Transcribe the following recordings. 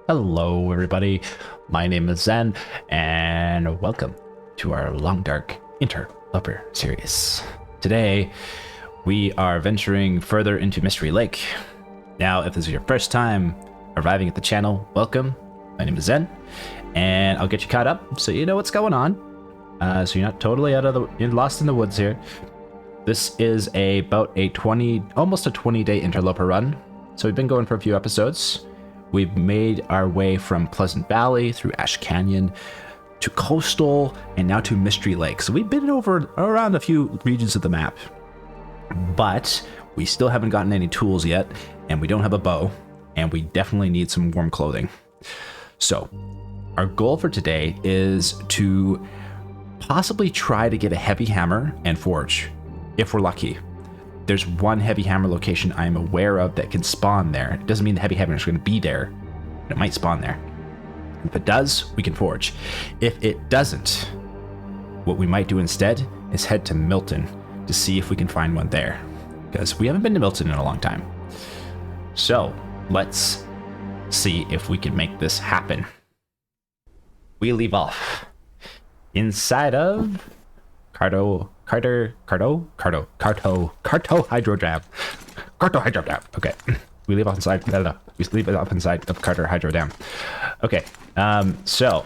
Hello, everybody. My name is Zen, and welcome to our Long Dark Interloper series. Today, we are venturing further into Mystery Lake. Now, if this is your first time arriving at the channel, welcome. My name is Zen, and I'll get you caught up so you know what's going on. So you're not totally you're lost in the woods here. This is almost a 20-day Interloper run. So we've been going for a few episodes. We've made our way from Pleasant Valley through Ash Canyon to Coastal and now to Mystery Lake. So we've been around a few regions of the map, but we still haven't gotten any tools yet, and we don't have a bow, and we definitely need some warm clothing. So our goal for today is to possibly try to get a heavy hammer and forge, if we're lucky. There's one heavy hammer location I'm aware of that can spawn there. It doesn't mean the heavy hammer is going to be there, but it might spawn there. If it does, we can forge. If it doesn't, what we might do instead is head to Milton to see if we can find one there, because we haven't been to Milton in a long time. So let's see if we can make this happen. We leave off inside of Carto Hydro Dam. Okay. We leave off inside. We leave it off inside of Carter Hydro Dam. Okay. So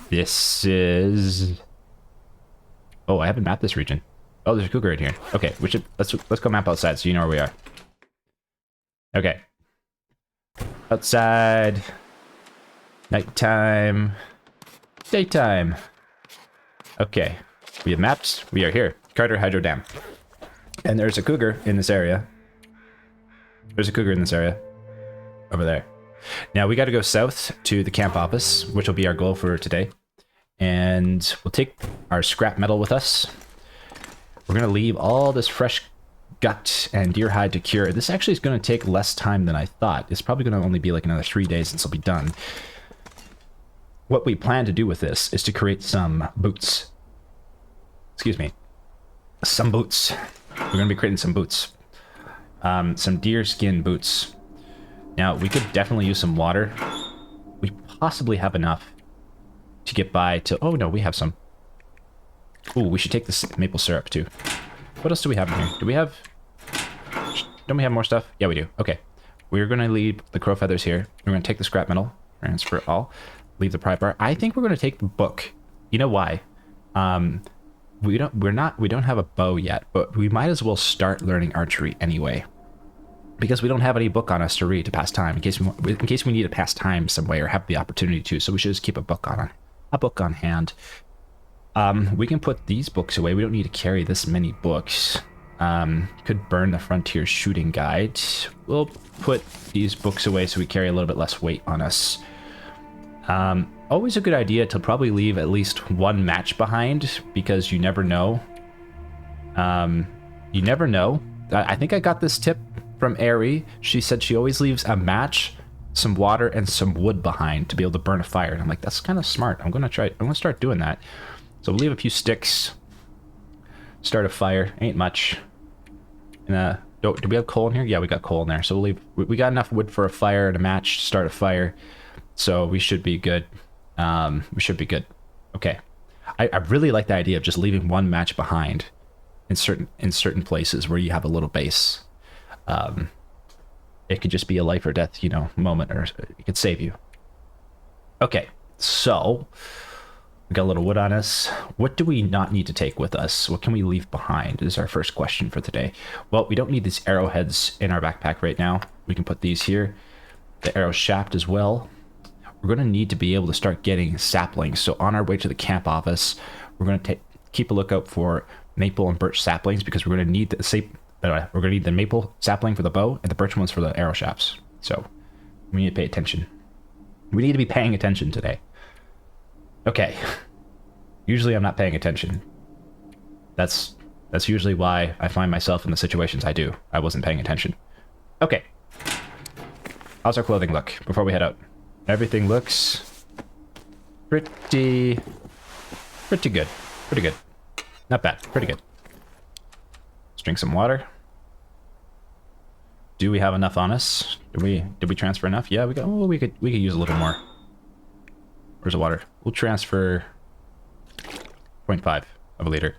this is. Oh, I haven't mapped this region. Oh, there's a cougar in here. Okay, let's go map outside so you know where we are. Okay. Outside. Nighttime. Daytime. Okay. We have maps. We are here. Carter Hydro Dam. And there's a cougar in this area. There's a cougar in this area. Over there. Now we got to go south to the camp office, which will be our goal for today. And we'll take our scrap metal with us. We're going to leave all this fresh gut and deer hide to cure. This actually is going to take less time than I thought. It's probably going to only be like another 3 days since it'll be done. What we plan to do with this is to create some boots. Excuse me, some boots. We're going to be creating some boots. Some deer skin boots. Now, we could definitely use some water. We possibly have enough to get by to... Oh, no, we have some. Ooh, we should take this maple syrup, too. What else do we have in here? Do we have... Don't we have more stuff? Yeah, we do. Okay. We're going to leave the crow feathers here. We're going to take the scrap metal. Transfer all. Leave the pry bar. I think we're going to take the book. You know why? We don't have a bow yet, but we might as well start learning archery anyway, because we don't have any book on us to read to pass time in case we need to pass time some way or have the opportunity to. So we should just keep a book on hand. We can put these books away. We don't need to carry this many books. Could burn the Frontier Shooting Guide. We'll put these books away so we carry a little bit less weight on us. Always a good idea to probably leave at least one match behind, because you never know. You never know. I think I got this tip from Ari. She said she always leaves a match, some water, and some wood behind to be able to burn a fire. And I'm like, that's kind of smart. I'm gonna start doing that. So we'll leave a few sticks. Start a fire. Ain't much. And do we have coal in here? Yeah, we got coal in there. So we'll leave. We got enough wood for a fire and a match to start a fire. So we should be good. We should be good. Okay. I really like the idea of just leaving one match behind in certain places where you have a little base. It could just be a life or death, moment, or it could save you. Okay. So we got a little wood on us. What do we not need to take with us? What can we leave behind is our first question for today. Well, we don't need these arrowheads in our backpack right now. We can put these here. The arrow shaft as well. We're going to need to be able to start getting saplings. So on our way to the camp office, we're going to keep a lookout for maple and birch saplings, because we're going to need the maple sapling for the bow and the birch ones for the arrow shafts. So we need to pay attention. We need to be paying attention today. Okay. Usually I'm not paying attention. That's usually why I find myself in the situations I do. I wasn't paying attention. Okay. How's our clothing look before we head out? Everything looks pretty good. Pretty good. Not bad. Pretty good. Let's drink some water. Do we have enough on us? Did we transfer enough? Yeah, we got. Oh, we could use a little more. Where's the water? We'll transfer 0.5 of a liter.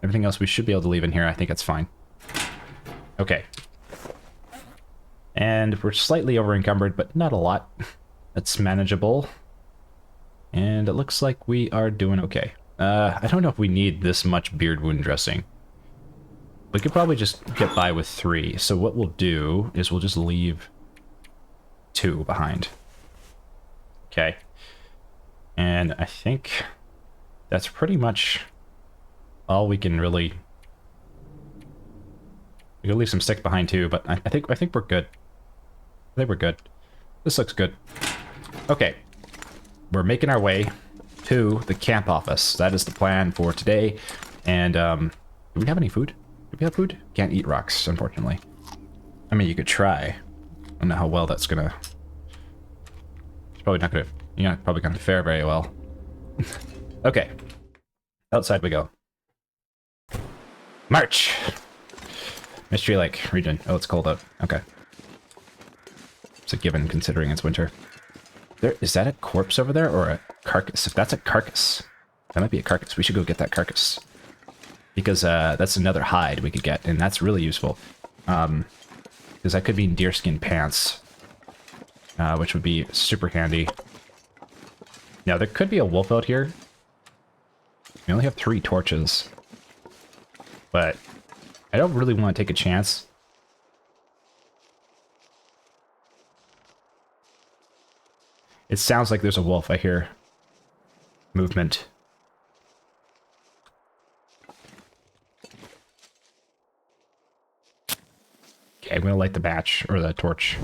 Everything else we should be able to leave in here. I think it's fine. Okay. And we're slightly over encumbered, but not a lot. That's manageable. And it looks like we are doing okay. I don't know if we need this much beard wound dressing. We could probably just get by with 3. So what we'll do is we'll just leave 2 behind. Okay. And I think that's pretty much all we can really... We can leave some sticks behind too, but I think we're good. I think we're good. This looks good. Okay. We're making our way to the camp office. That is the plan for today. And do we have any food? Do we have food? Can't eat rocks, unfortunately. I mean, you could try. I don't know how well that's gonna... It's probably not gonna... You're not probably gonna fare very well. Okay. Outside we go. March! Mystery Lake region. Oh, it's cold out. Okay. It's a given considering it's winter. Is that a corpse over there or a carcass? If that's a carcass, that might be a carcass. We should go get that carcass. Because that's another hide we could get, and that's really useful. Because that could mean deerskin pants, which would be super handy. Now, there could be a wolf out here. We only have 3 torches. But I don't really want to take a chance. It sounds like there's a wolf. I hear movement. Okay, I'm gonna light the match or the torch.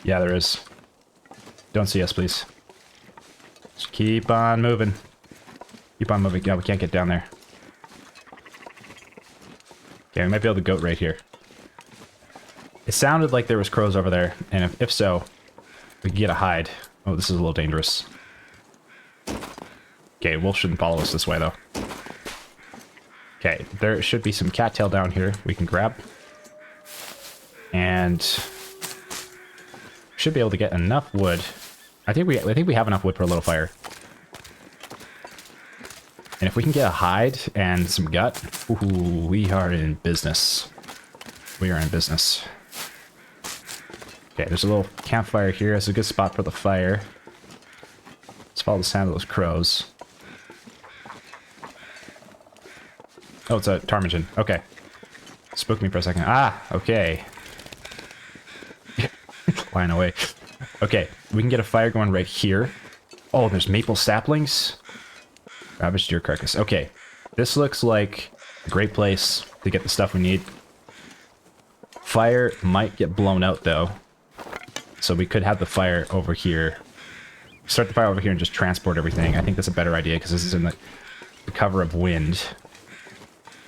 Yeah, there is. Don't see us, please. Just keep on moving. Keep on moving. Yeah, we can't get down there. Okay, we might be able to goat right here. It sounded like there was crows over there, and if so, we can get a hide. Oh, this is a little dangerous. Okay, wolf shouldn't follow us this way, though. Okay, there should be some cattail down here we can grab. And... should be able to get enough wood. I think we have enough wood for a little fire. And if we can get a hide and some gut, ooh, we are in business. We are in business. Okay, there's a little campfire here. It's a good spot for the fire. Let's follow the sound of those crows. Oh, it's a ptarmigan. Okay. Spooked me for a second. Ah, okay. Flying away. Okay, we can get a fire going right here. Oh, there's maple saplings. Ravaged deer carcass. Okay, this looks like a great place to get the stuff we need. Fire might get blown out, though. So we could have the fire over here. Start the fire over here and just transport everything. I think that's a better idea, because this is in the cover of wind.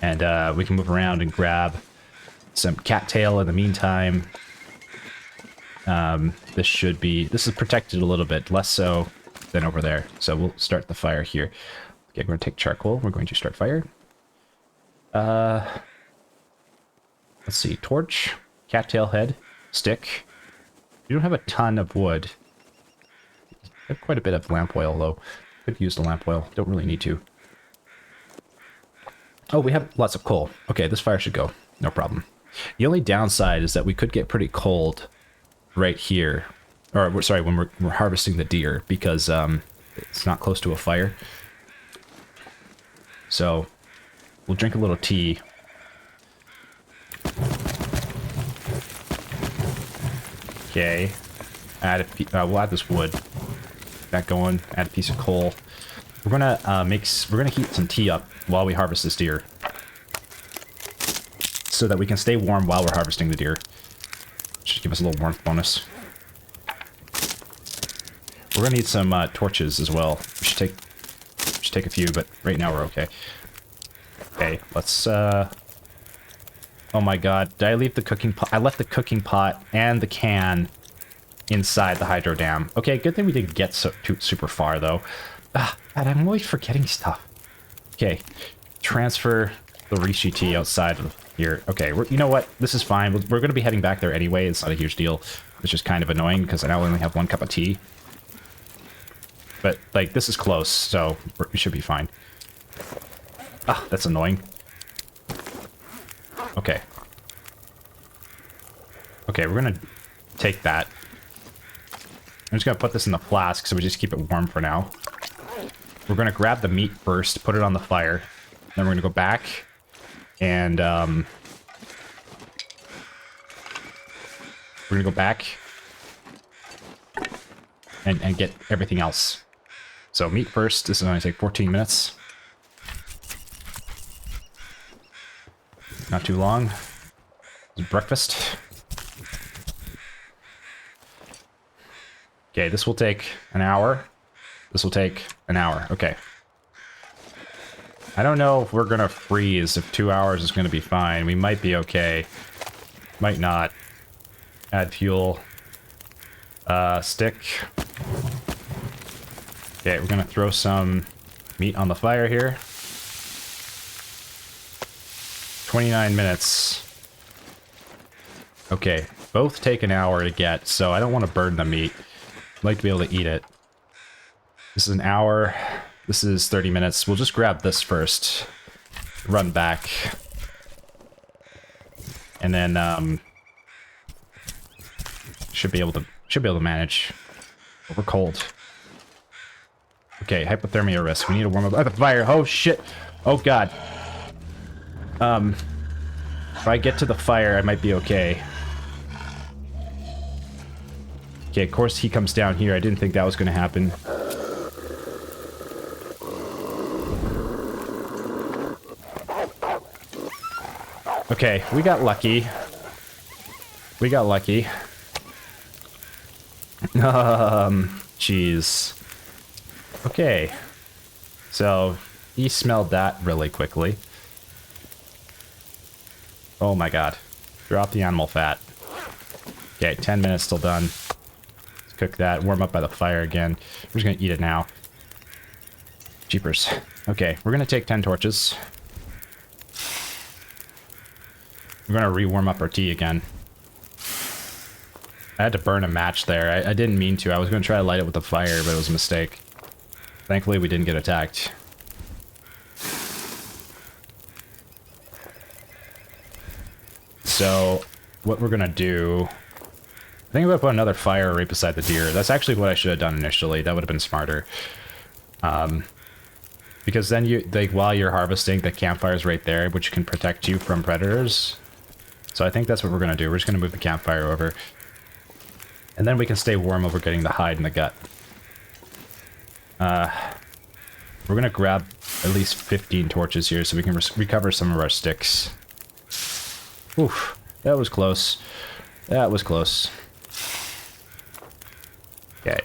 And we can move around and grab some cattail in the meantime. This is protected a little bit, less so than over there. So we'll start the fire here. Okay, we're going to take charcoal. We're going to start fire. Let's see. Torch, cattail head, stick. We don't have a ton of wood. We have quite a bit of lamp oil, though. Could use the lamp oil. Don't really need to. Oh, we have lots of coal. Okay, this fire should go. No problem. The only downside is that we could get pretty cold right here. Or, sorry, when we're harvesting the deer, because it's not close to a fire. So, we'll drink a little tea. Okay. We'll add this wood. Get that going. Add a piece of coal. We're gonna heat some tea up while we harvest this deer, so that we can stay warm while we're harvesting the deer. Just give us a little warmth bonus. We're gonna need some torches as well. We should take a few, but right now we're okay. Okay, let's. Oh my god! Did I leave the cooking pot? I left the cooking pot and the can inside the hydro dam. Okay, good thing we didn't get super far though. Ah, God, I'm always forgetting stuff. Okay, transfer the Rishi tea outside of here. Okay, you know what? This is fine. We're going to be heading back there anyway. It's not a huge deal. It's just kind of annoying because I now only have 1 cup of tea. But, like, this is close, so we should be fine. Ah, that's annoying. Okay. Okay, we're going to take that. I'm just going to put this in the flask so we just keep it warm for now. We're going to grab the meat first, put it on the fire. Then we're going to go back and we're going to go back and get everything else. So meat first. This is going to take 14 minutes. Not too long. It's breakfast. Okay, this will take an hour. This will take an hour. Okay. I don't know if we're going to freeze, if 2 hours is going to be fine. We might be okay. Might not. Add fuel. Stick. Okay, we're going to throw some meat on the fire here. 29 minutes. Okay, both take an hour to get, so I don't want to burn the meat. I'd like to be able to eat it. This is an hour. This is 30 minutes. We'll just grab this first. Run back. And then should be able to manage. But we're cold. Okay, hypothermia risk. We need to warm up the fire. Oh shit. Oh god. If I get to the fire, I might be okay. Okay, of course he comes down here. I didn't think that was going to happen. Okay, we got lucky. We got lucky. Jeez. Okay. So, he smelled that really quickly. Oh my god. Drop the animal fat. Okay, 10 minutes till done. Let's cook that. Warm up by the fire again. We're just gonna eat it now. Jeepers. Okay, we're gonna take 10 torches. We're gonna re-warm up our tea again. I had to burn a match there. I didn't mean to. I was gonna try to light it with the fire, but it was a mistake. Thankfully, we didn't get attacked. So, what we're gonna do... I think I'm gonna put another fire right beside the deer. That's actually what I should have done initially. That would have been smarter. Because then you, like, while you're harvesting, the campfire's right there, which can protect you from predators. So I think that's what we're gonna do. We're just gonna move the campfire over. And then we can stay warm over getting the hide and the gut. We're gonna grab at least 15 torches here so we can recover some of our sticks. Oof, that was close. That was close. Okay.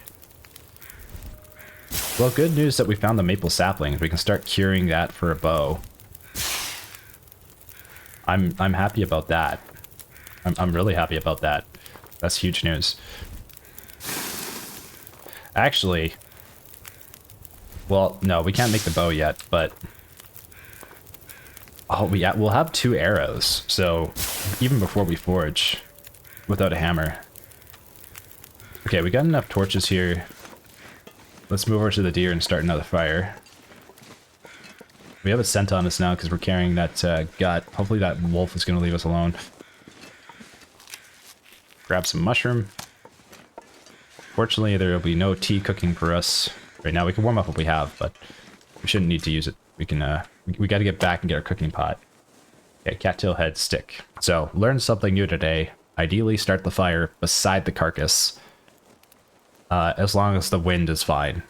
Well, good news that we found the maple saplings. We can start curing that for a bow. I'm happy about that. I'm really happy about that. That's huge news. Actually, well, no, we can't make the bow yet, but oh, we'll have 2 arrows. So even before we forge, without a hammer. Okay, we got enough torches here. Let's move over to the deer and start another fire. We have a scent on us now because we're carrying that gut. Hopefully that wolf is going to leave us alone. Grab some mushroom. Fortunately, there will be no tea cooking for us right now. We can warm up what we have, but we shouldn't need to use it. We can, we got to get back and get our cooking pot. Okay, cattail head stick. So, learn something new today. Ideally, start the fire beside the carcass. As long as the wind is fine.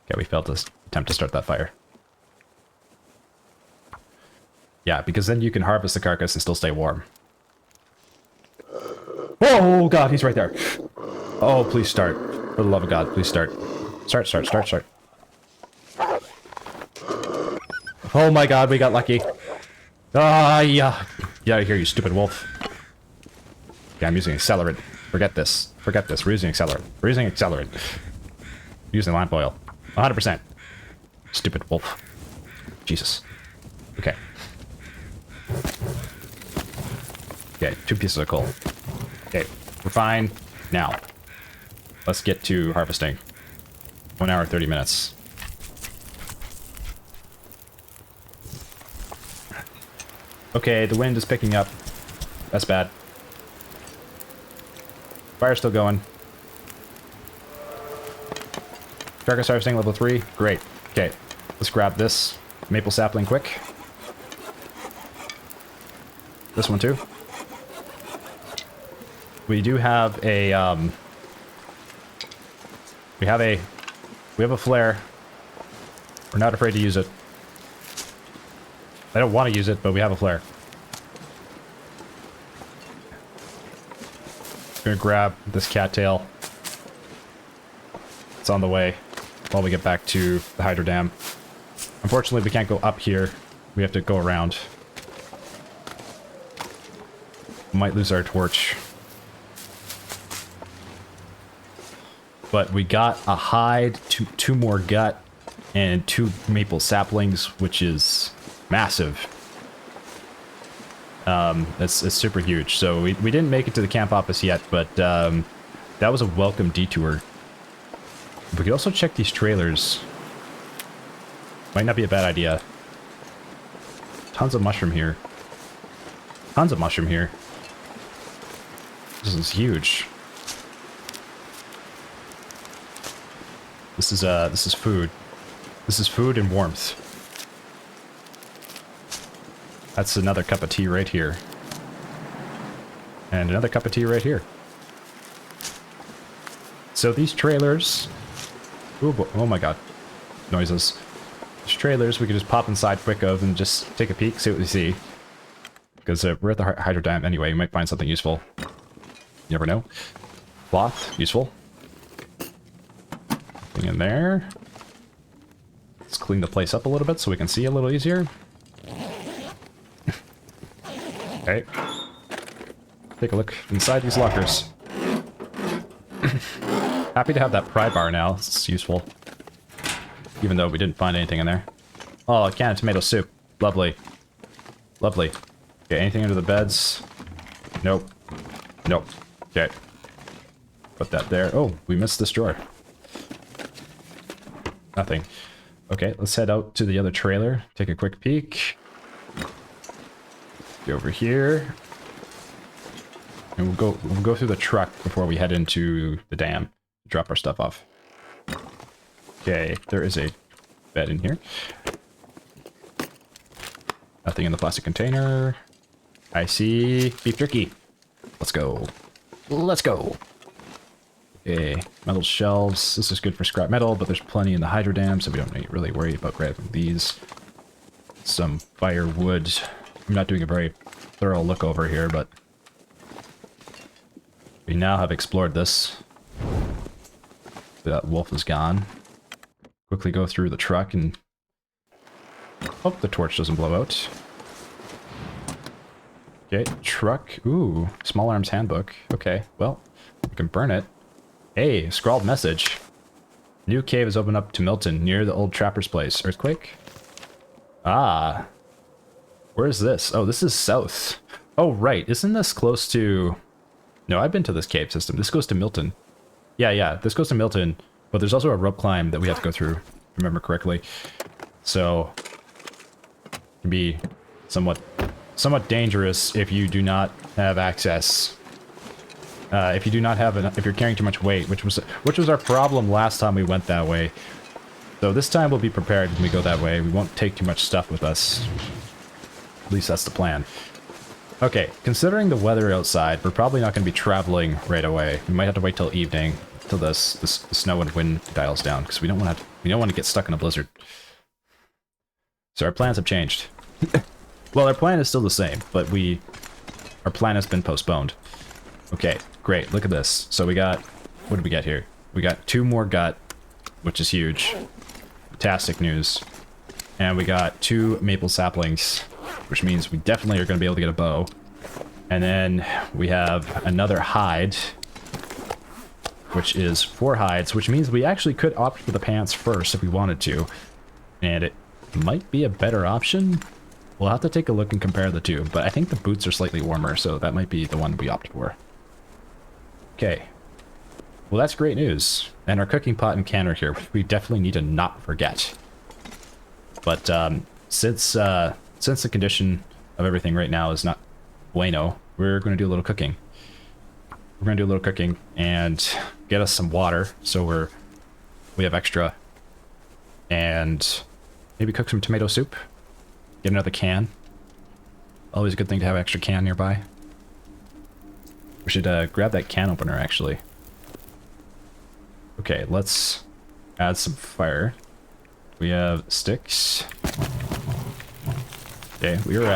Okay, we failed to attempt to start that fire. Yeah, because then you can harvest the carcass and still stay warm. Oh god, he's right there. Oh, please start. For the love of God, please start. Start. Oh my god, we got lucky. Ah, yeah. Get out of here, you stupid wolf. Yeah, I'm using accelerant. Forget this. We're using accelerant. We're using lamp oil. 100%. Stupid wolf. Jesus. Okay. Okay, 2 pieces of coal. Okay, we're fine. Now, let's get to harvesting. 1 hour, 30 minutes. Okay, the wind is picking up. That's bad. Fire's still going. Carcass harvesting level 3. Great. Okay, let's grab this maple sapling quick. This one too. We do have a we have a flare. We're not afraid to use it. I don't want to use it, but we have a flare. Gonna grab this cattail. It's on the way while we get back to the hydro dam. Unfortunately, we can't go up here. We have to go around. We might lose our torch. But we got a hide, two more gut, and 2 maple saplings, which is massive. It's super huge. So we didn't make it to the camp office yet, but that was a welcome detour. We could also check these trailers. Might not be a bad idea. Tons of mushroom here. Tons of mushroom here. This is huge. This is food. This is food and warmth. That's another cup of tea right here. And another cup of tea right here. So these trailers... Ooh, oh my god. Noises. These trailers we could just pop inside quick of and just take a peek, see what we see. Because we're at the hydro dam anyway, we might find something useful. You never know. Cloth, useful. Thing in there. Let's clean the place up a little bit so we can see a little easier. Okay. Take a look inside these lockers. Happy to have that pry bar now. It's useful. Even though we didn't find anything in there. Oh, a can of tomato soup. Lovely. Lovely. Okay, anything under the beds? Nope. Nope. Okay. Put that there. Oh, we missed this drawer. Nothing. Okay, let's head out to the other trailer. Take a quick peek. Go over here. And we'll go through the truck before we head into the dam. Drop our stuff off. Okay, there is a bed in here. Nothing in the plastic container. I see beef jerky. Let's go. Let's go. Okay, metal shelves. This is good for scrap metal, but there's plenty in the hydro dam, so we don't need to really worry about grabbing these. Some firewood. I'm not doing a very thorough look over here, but we now have explored this. That wolf is gone. Quickly go through the truck and hope the torch doesn't blow out. Okay, truck. Ooh, small arms handbook. Okay, well, we can burn it. Hey, scrawled message. New cave has opened up to Milton, near the old trapper's place. Earthquake? Ah. Where is this? Oh, this is south. Oh, right. Isn't this close to... No, I've been to this cave system. This goes to Milton. Yeah, this goes to Milton, but there's also a rope climb that we have to go through, if I remember correctly. So, it can be somewhat dangerous if you do not have access. If you do not have enough, if you're carrying too much weight, which was our problem last time we went that way. So this time we'll be prepared when we go that way. We won't take too much stuff with us. At least that's the plan. Okay, considering the weather outside, we're probably not going to be traveling right away. We might have to wait till evening, till the snow and wind dials down, because we don't want to get stuck in a blizzard. So our plans have changed. Well, our plan is still the same, but our plan has been postponed. Okay, great. Look at this. So we got, what did we get here? We got 2 more gut, which is huge. Fantastic news. And we got 2 maple saplings, which means we definitely are going to be able to get a bow. And then we have another hide. which is 4 hides, which means we actually could opt for the pants first if we wanted to. And it might be a better option. We'll have to take a look and compare the two, but I think the boots are slightly warmer, so that might be the one we opt for. Okay. Well, that's great news. And our cooking pot and can are here, which we definitely need to not forget. But since the condition of everything right now is not bueno, we're going to do a little cooking. We're going to do a little cooking and get us some water so we have extra. And maybe cook some tomato soup. Get another can. Always a good thing to have an extra can nearby. We should grab that can opener, actually. Okay, let's add some fire. We have sticks. Okay, we've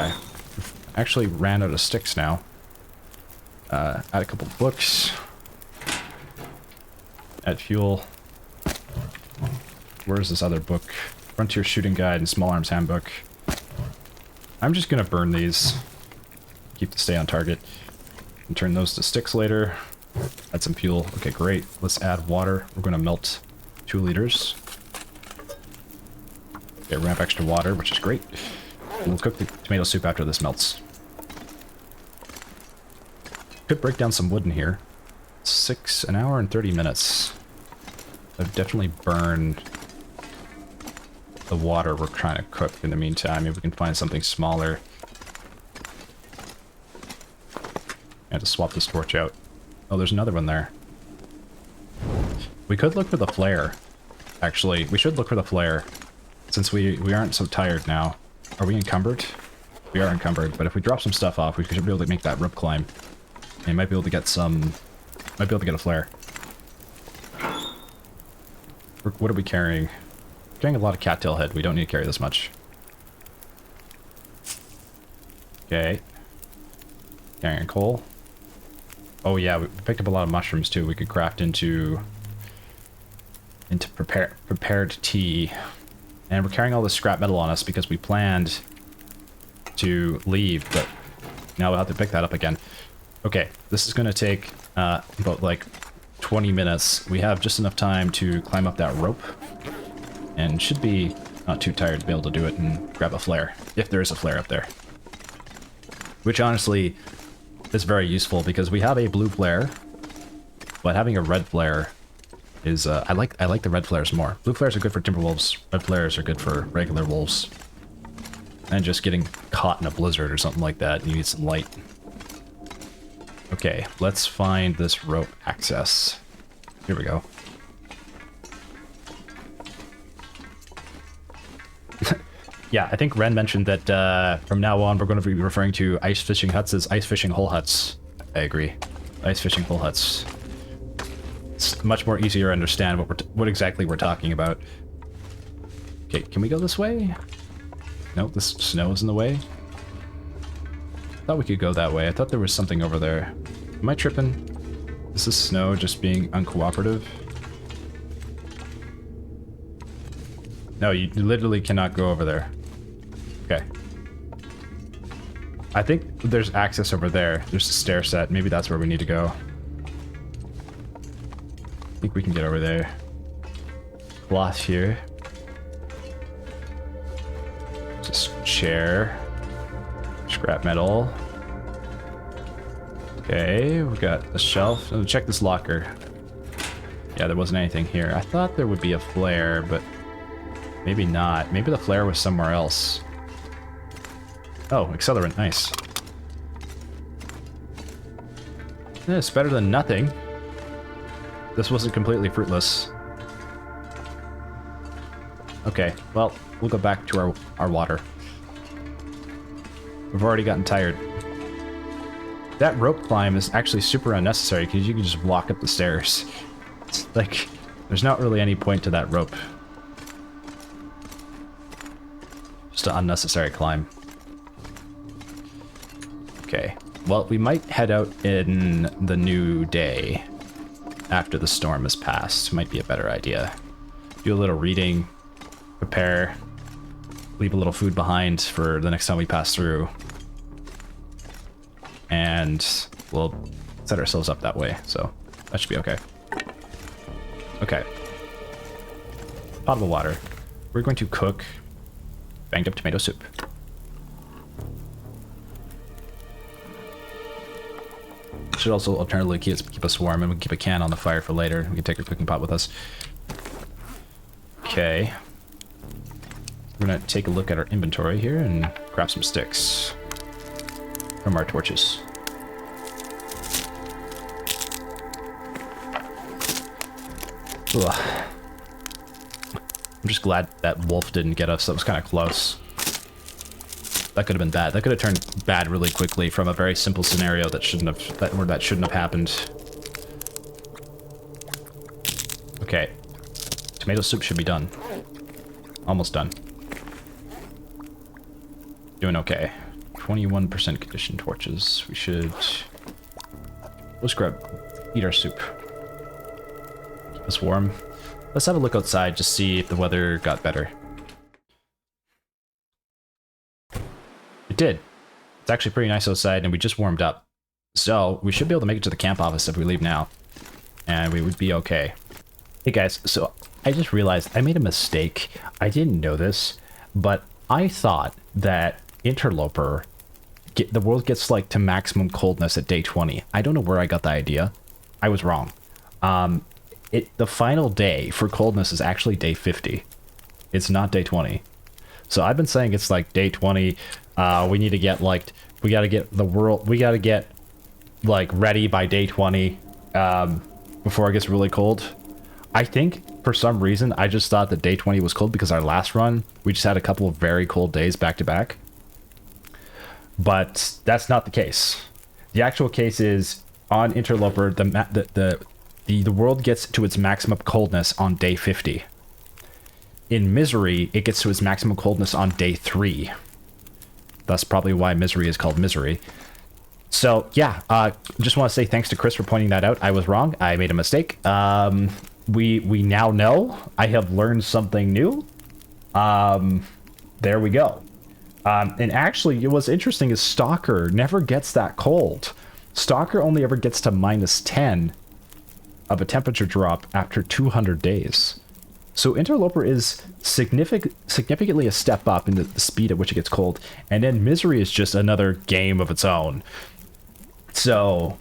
actually ran out of sticks now. Add a couple books. Add fuel. Where's this other book? Frontier Shooting Guide and Small Arms Handbook. I'm just gonna burn these. Keep to stay on target. And turn those to sticks later. Add some fuel. Okay, great. Let's add water. We're gonna melt 2 liters. Okay, we're gonna have extra water, which is great. And we'll cook the tomato soup after this melts. Could break down some wood in here. An hour and 30 minutes. I've definitely burned the water we're trying to cook in the meantime. If we can find something smaller. I have to swap this torch out. Oh, there's another one there. We could look for the flare. Actually, we should look for the flare. Since we aren't so tired now. Are we encumbered? We are encumbered, but if we drop some stuff off, we should be able to make that rope climb. And might be able to get some... Might be able to get a flare. What are we carrying? We're carrying a lot of cattail head. We don't need to carry this much. Okay. Carrying coal. Oh yeah, we picked up a lot of mushrooms too. We could craft into prepared tea. And we're carrying all this scrap metal on us because we planned to leave, but now we'll have to pick that up again. Okay, this is going to take about like 20 minutes. We have just enough time to climb up that rope and should be not too tired to be able to do it and grab a flare, if there is a flare up there. Which honestly is very useful because we have a blue flare, but having a red flare is I like the red flares more. Blue flares are good for timber wolves. Red flares are good for regular wolves. And just getting caught in a blizzard or something like that, you need some light. Okay, let's find this rope access. Here we go. Yeah, I think Ren mentioned that from now on we're going to be referring to ice fishing huts as ice fishing hole huts. I agree. Ice fishing hole huts. It's much more easier to understand what exactly we're talking about. Okay, can we go this way? Nope, this snow is in the way. I thought we could go that way. I thought there was something over there. Am I tripping? Is this snow just being uncooperative? No, you literally cannot go over there. Okay. I think there's access over there. There's a stair set. Maybe that's where we need to go. I think we can get over there. Cloth here. Just chair. Scrap metal. Okay, we've got a shelf. Oh, check this locker. Yeah, there wasn't anything here. I thought there would be a flare, but maybe not. Maybe the flare was somewhere else. Oh, accelerant, nice. It's better than nothing. This wasn't completely fruitless. Okay, well, we'll go back to our water. We've already gotten tired. That rope climb is actually super unnecessary because you can just walk up the stairs. It's like, there's not really any point to that rope. Just an unnecessary climb. Okay, well, we might head out in the new day after the storm has passed. Might be a better idea. Do a little reading, prepare, leave a little food behind for the next time we pass through. And we'll set ourselves up that way, so that should be okay. Okay. Potable water. We're going to cook banged up tomato soup. Should also alternatively keep us warm, and we can keep a can on the fire for later. We can take our cooking pot with us. Okay. We're gonna take a look at our inventory here and grab some sticks from our torches. Ugh. I'm just glad that wolf didn't get us. That was kind of close. That could have been bad. That could have turned bad really quickly from a very simple scenario that shouldn't have happened. Okay. Tomato soup should be done. Almost done. Doing okay. 21% conditioned torches. We should... Let's eat our soup. Keep us warm. Let's have a look outside to see if the weather got better. It did. It's actually pretty nice outside, and we just warmed up. So, we should be able to make it to the camp office if we leave now. And we would be okay. Hey guys, so I just realized I made a mistake. I didn't know this, but I thought that Interloper, the world gets like to maximum coldness at day 20. I don't know where I got the idea. I was wrong. The final day for coldness is actually day 50. It's not day 20. So I've been saying it's like day 20. We need to get like, we gotta get like ready by day 20 before it gets really cold. I think for some reason I just thought that day 20 was cold because our last run we just had a couple of very cold days back to back. But that's not the case. The actual case is on Interloper the world gets to its maximum coldness on day 50. In Misery, it gets to its maximum coldness on day 3. That's probably why Misery is called Misery. So, yeah, just want to say thanks to Chris for pointing that out. I was wrong. I made a mistake. We now know. I have learned something new. There we go. And actually, what's interesting is Stalker never gets that cold. Stalker only ever gets to -10 of a temperature drop after 200 days. So Interloper is significantly a step up in the speed at which it gets cold, and then Misery is just another game of its own. So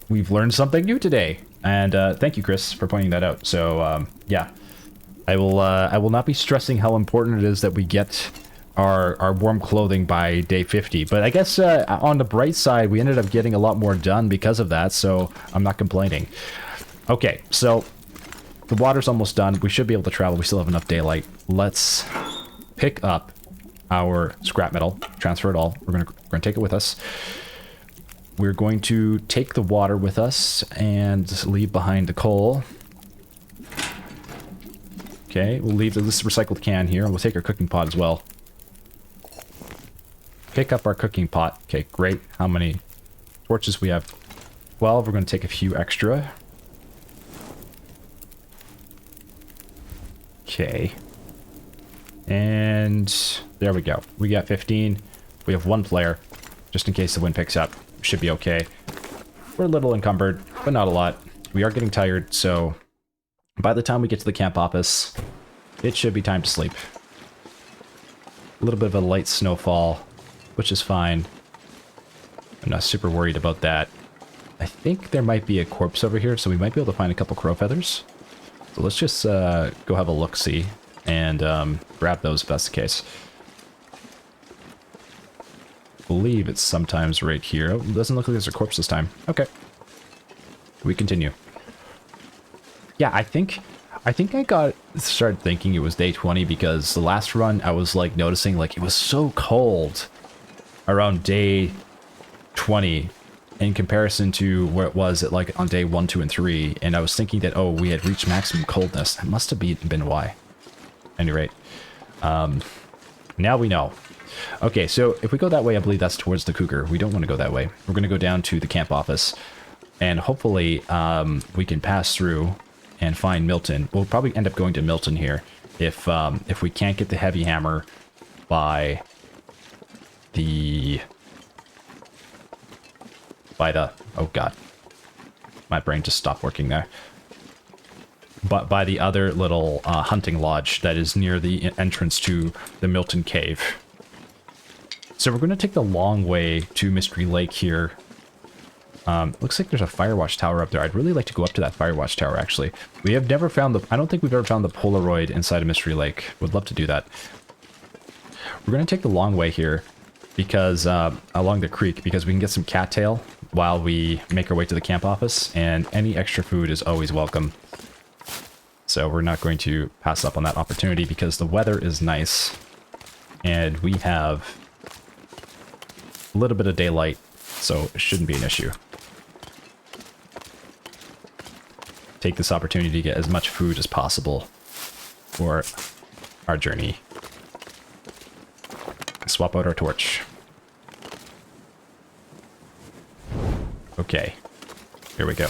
we've learned something new today, and thank you, Chris, for pointing that out. So yeah, I will not be stressing how important it is that we get our warm clothing by day 50. But I guess on the bright side, we ended up getting a lot more done because of that, so I'm not complaining. Okay, so the water's almost done. We should be able to travel. We still have enough daylight. Let's pick up our scrap metal, transfer it all. We're gonna take it with us. We're going to take the water with us and leave behind the coal. Okay, we'll leave this recycled can here, and we'll take our cooking pot as well. Pick up our cooking pot. Okay, great. How many torches we have? 12. We're going to take a few extra. Okay. And there we go. We got 15. We have one player, just in case the wind picks up. Should be okay. We're a little encumbered, but not a lot. We are getting tired, so by the time we get to the camp office, it should be time to sleep. A little bit of a light snowfall, which is fine. I'm not super worried about that. I think there might be a corpse over here, so we might be able to find a couple crow feathers. So let's just go have a look-see and grab those if that's the case. I believe it's sometimes right here. Oh, it doesn't look like there's a corpse this time. Okay. We continue. Yeah, I think I started thinking it was day 20 because the last run I was like noticing like it was so cold around day 20 in comparison to where it was at like on day 1, 2, and 3, and I was thinking that, oh, we had reached maximum coldness. That must have been why. At any rate, now we know. Okay, so if we go that way, I believe that's towards the cougar. We don't want to go that way. We're going to go down to the camp office, and hopefully we can pass through and find Milton. We'll probably end up going to Milton here if we can't get the heavy hammer by the... oh god, my brain just stopped working there. but by the other little hunting lodge that is near the entrance to the Milton Cave. So we're going to take the long way to Mystery Lake here. Looks like there's a Firewatch Tower up there. I'd really like to go up to that Firewatch Tower, actually. We have never found the... I don't think we've ever found the Polaroid inside of Mystery Lake. Would love to do that. We're going to take the long way here because along the creek, because we can get some cattail while we make our way to the camp office, and any extra food is always welcome. So we're not going to pass up on that opportunity because the weather is nice and we have a little bit of daylight, so it shouldn't be an issue. Take this opportunity to get as much food as possible for our journey. Swap out our torch. Okay, here we go.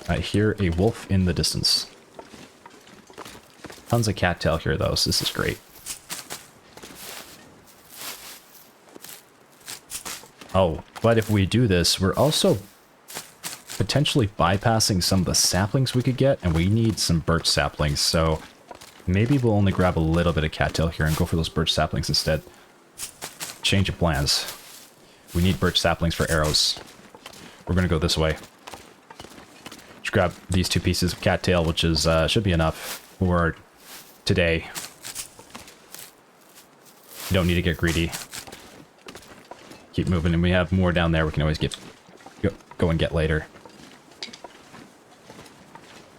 I hear a wolf in the distance. Tons of cattail here though, so this is great. Oh, but if we do this, we're also potentially bypassing some of the saplings we could get, and we need some birch saplings, so maybe we'll only grab a little bit of cattail here and go for those birch saplings instead. Change of plans. We need birch saplings for arrows. We're gonna go this way. Just grab these 2 pieces of cattail, which is should be enough for today. You don't need to get greedy. Keep moving, and we have more down there we can always go and get later.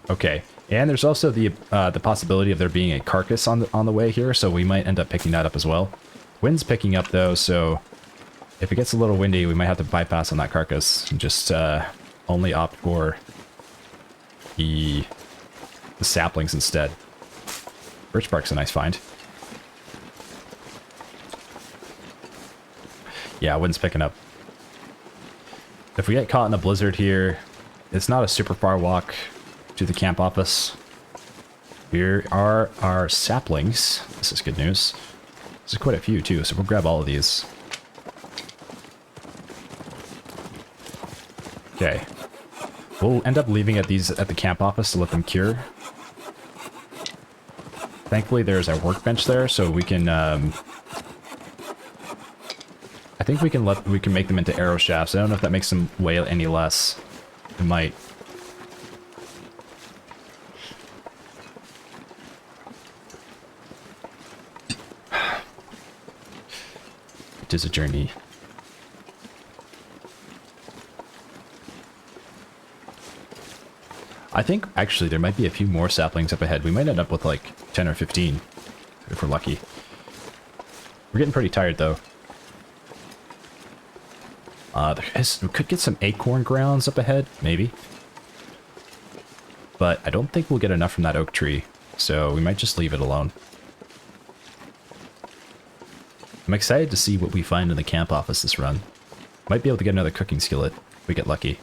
Okay, and there's also the possibility of there being a carcass on the way here, so we might end up picking that up as well. Wind's picking up though, so if it gets a little windy, we might have to bypass on that carcass and just only opt for the saplings instead. Birch bark's a nice find. Yeah, wind's picking up. If we get caught in a blizzard here, it's not a super far walk to the camp office. Here are our saplings. This is good news. There's quite a few too, so we'll grab all of these. Okay. We'll end up leaving these at the camp office to let them cure. Thankfully there's a workbench there, so we can I think we can make them into arrow shafts. I don't know if that makes them weigh any less. It might. It is a journey. I think actually there might be a few more saplings up ahead. We might end up with like 10 or 15 if we're lucky. We're getting pretty tired though. We could get some acorn grounds up ahead, maybe. But I don't think we'll get enough from that oak tree, so we might just leave it alone. I'm excited to see what we find in the camp office this run. Might be able to get another cooking skillet if we get lucky.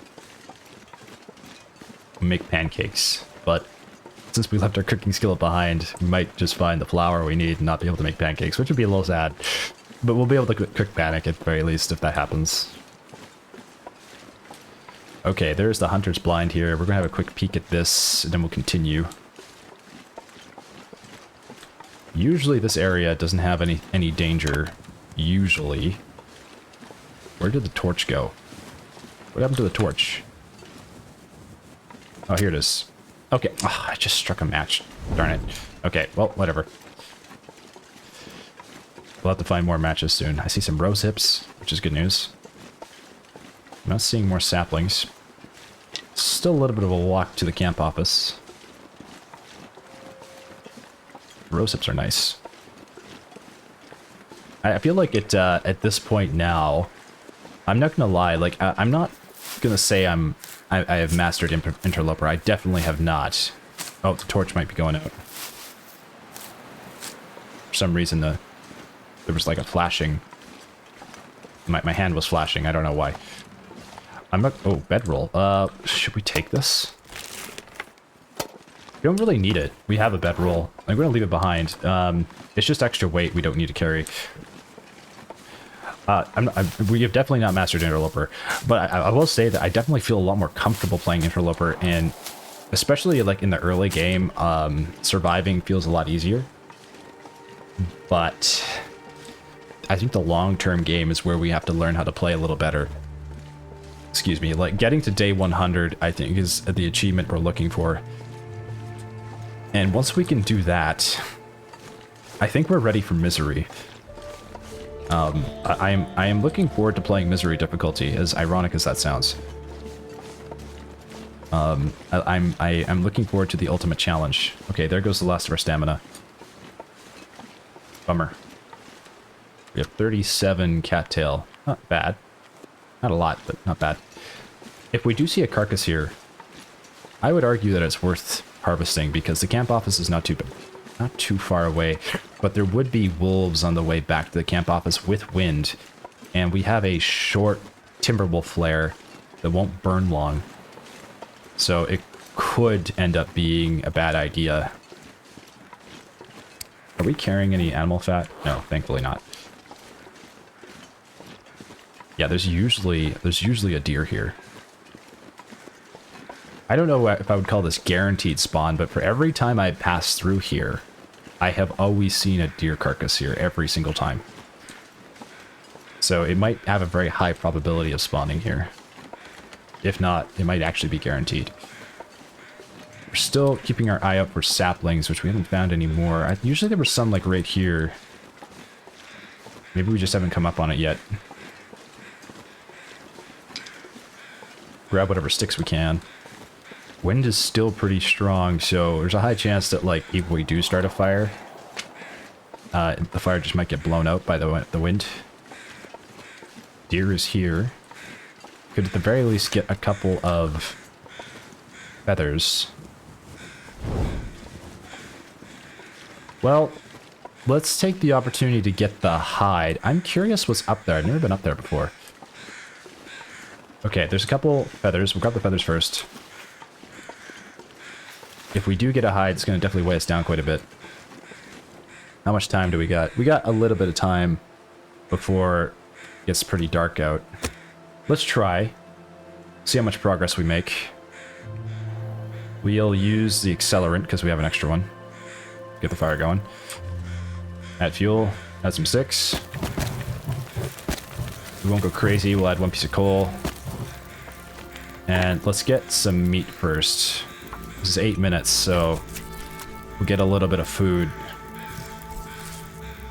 We'll make pancakes, but since we left our cooking skillet behind, we might just find the flour we need and not be able to make pancakes, which would be a little sad. But we'll be able to cook pancake at the very least if that happens. Okay, there's the hunter's blind here. We're gonna have a quick peek at this, and then we'll continue. Usually this area doesn't have any danger. Usually. Where did the torch go? What happened to the torch? Oh, here it is. Okay. Oh, I just struck a match. Darn it. Okay, well, whatever. We'll have to find more matches soon. I see some rose hips, which is good news. I'm not seeing more saplings. Still a little bit of a walk to the camp office. Rose hips are nice. I feel like it at this point now, I'm not gonna lie, like I'm not gonna say I have mastered Interloper. I definitely have not. Oh, the torch might be going out. For some reason there was like a flashing. My hand was flashing, I don't know why. I'm not... Oh, bedroll. Should we take this? We don't really need it. We have a bedroll. I'm going to leave it behind. It's just extra weight we don't need to carry. We have definitely not mastered Interloper, but I will say that I definitely feel a lot more comfortable playing Interloper, and Especially like in the early game, surviving feels a lot easier. But I think the long-term game is where we have to learn how to play a little better. Excuse me, like getting to day 100, I think, is the achievement we're looking for. And once we can do that, I think we're ready for Misery. I am looking forward to playing Misery difficulty, as ironic as that sounds. I'm looking forward to the ultimate challenge. Okay, there goes the last of our stamina. Bummer. We have 37 cattail. Not bad. Not a lot, but not bad. If we do see a carcass here, I would argue that it's worth harvesting because the camp office is not too far away, but there would be wolves on the way back to the camp office with wind, and we have a short timberwolf flare that won't burn long. So it could end up being a bad idea. Are we carrying any animal fat? No, thankfully not. Yeah, there's usually a deer here. I don't know if I would call this guaranteed spawn, but for every time I pass through here, I have always seen a deer carcass here every single time. So it might have a very high probability of spawning here. If not, it might actually be guaranteed. We're still keeping our eye out for saplings, which we haven't found any more. Usually there was some like right here. Maybe we just haven't come up on it yet. Grab whatever sticks we can. Wind is still pretty strong, so there's a high chance that, like, if we do start a fire, the fire just might get blown out by the wind. Deer is here. Could at the very least get a couple of feathers. Well, let's take the opportunity to get the hide. I'm curious what's up there. I've never been up there before. Okay, there's a couple feathers. We'll grab the feathers first. If we do get a hide, it's going to definitely weigh us down quite a bit. How much time do we got? We got a little bit of time before it gets pretty dark out. Let's try. See how much progress we make. We'll use the accelerant because we have an extra one. Get the fire going. Add fuel. Add some sticks. We won't go crazy. We'll add one piece of coal. And let's get some meat first. This is 8 minutes, so we'll get a little bit of food.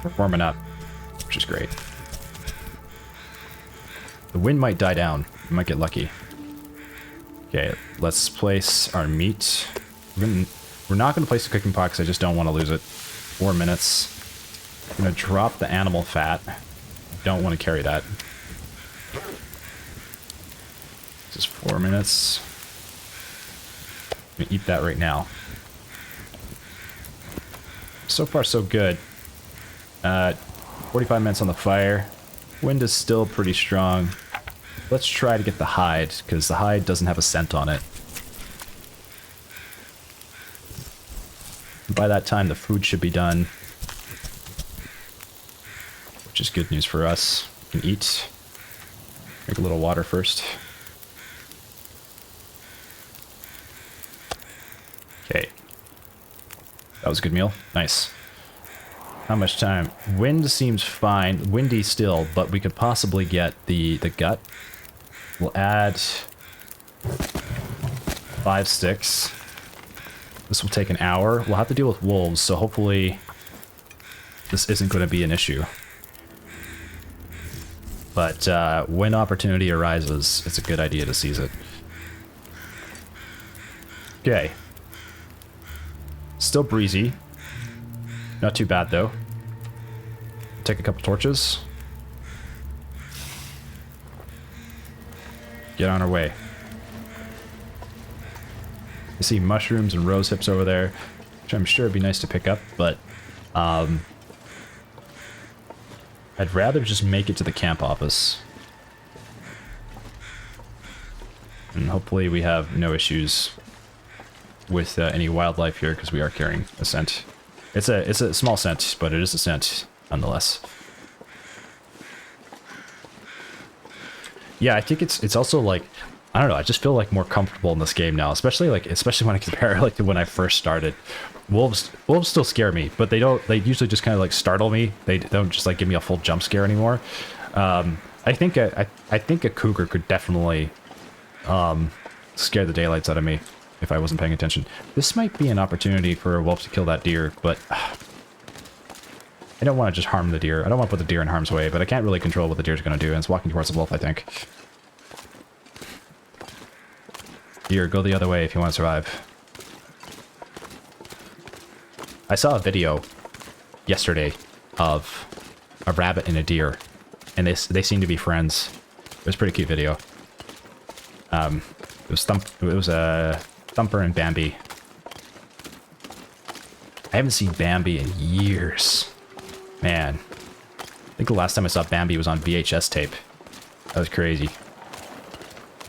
We're warming up, which is great. The wind might die down. We might get lucky. Okay, let's place our meat. We're not going to place the cooking pot because I just don't want to lose it. 4 minutes. I'm going to drop the animal fat. Don't want to carry that. This is 4 minutes. I'm gonna eat that right now. So far, so good. 45 minutes on the fire. Wind is still pretty strong. Let's try to get the hide, because the hide doesn't have a scent on it. By that time, the food should be done. Which is good news for us. We can eat. Drink a little water first. Okay. That was a good meal. Nice. How much time? Wind seems fine. Windy still, but we could possibly get the gut. We'll add 5 sticks. This will take an hour. We'll have to deal with wolves, so hopefully this isn't going to be an issue. But when opportunity arises, it's a good idea to seize it. Okay. Still breezy. Not too bad, though. Take a couple torches. Get on our way. I see mushrooms and rose hips over there, which I'm sure would be nice to pick up, but I'd rather just make it to the camp office. And hopefully we have no issues with any wildlife here, because we are carrying a scent. It's a small scent, but it is a scent nonetheless. Yeah, I think it's also like I don't know, I just feel like more comfortable in this game now, especially when I compare like to when I first started. Wolves still scare me, but they usually just kind of like startle me. They don't just like give me a full jump scare anymore. I think a cougar could definitely scare the daylights out of me if I wasn't paying attention. This might be an opportunity for a wolf to kill that deer, but I don't want to just harm the deer. I don't want to put the deer in harm's way, but I can't really control what the deer's going to do, and it's walking towards the wolf, I think. Deer, go the other way if you want to survive. I saw a video yesterday of a rabbit and a deer, and they seem to be friends. It was a pretty cute video. It was Thumper and Bambi. I haven't seen Bambi in years. Man. I think the last time I saw Bambi was on VHS tape. That was crazy.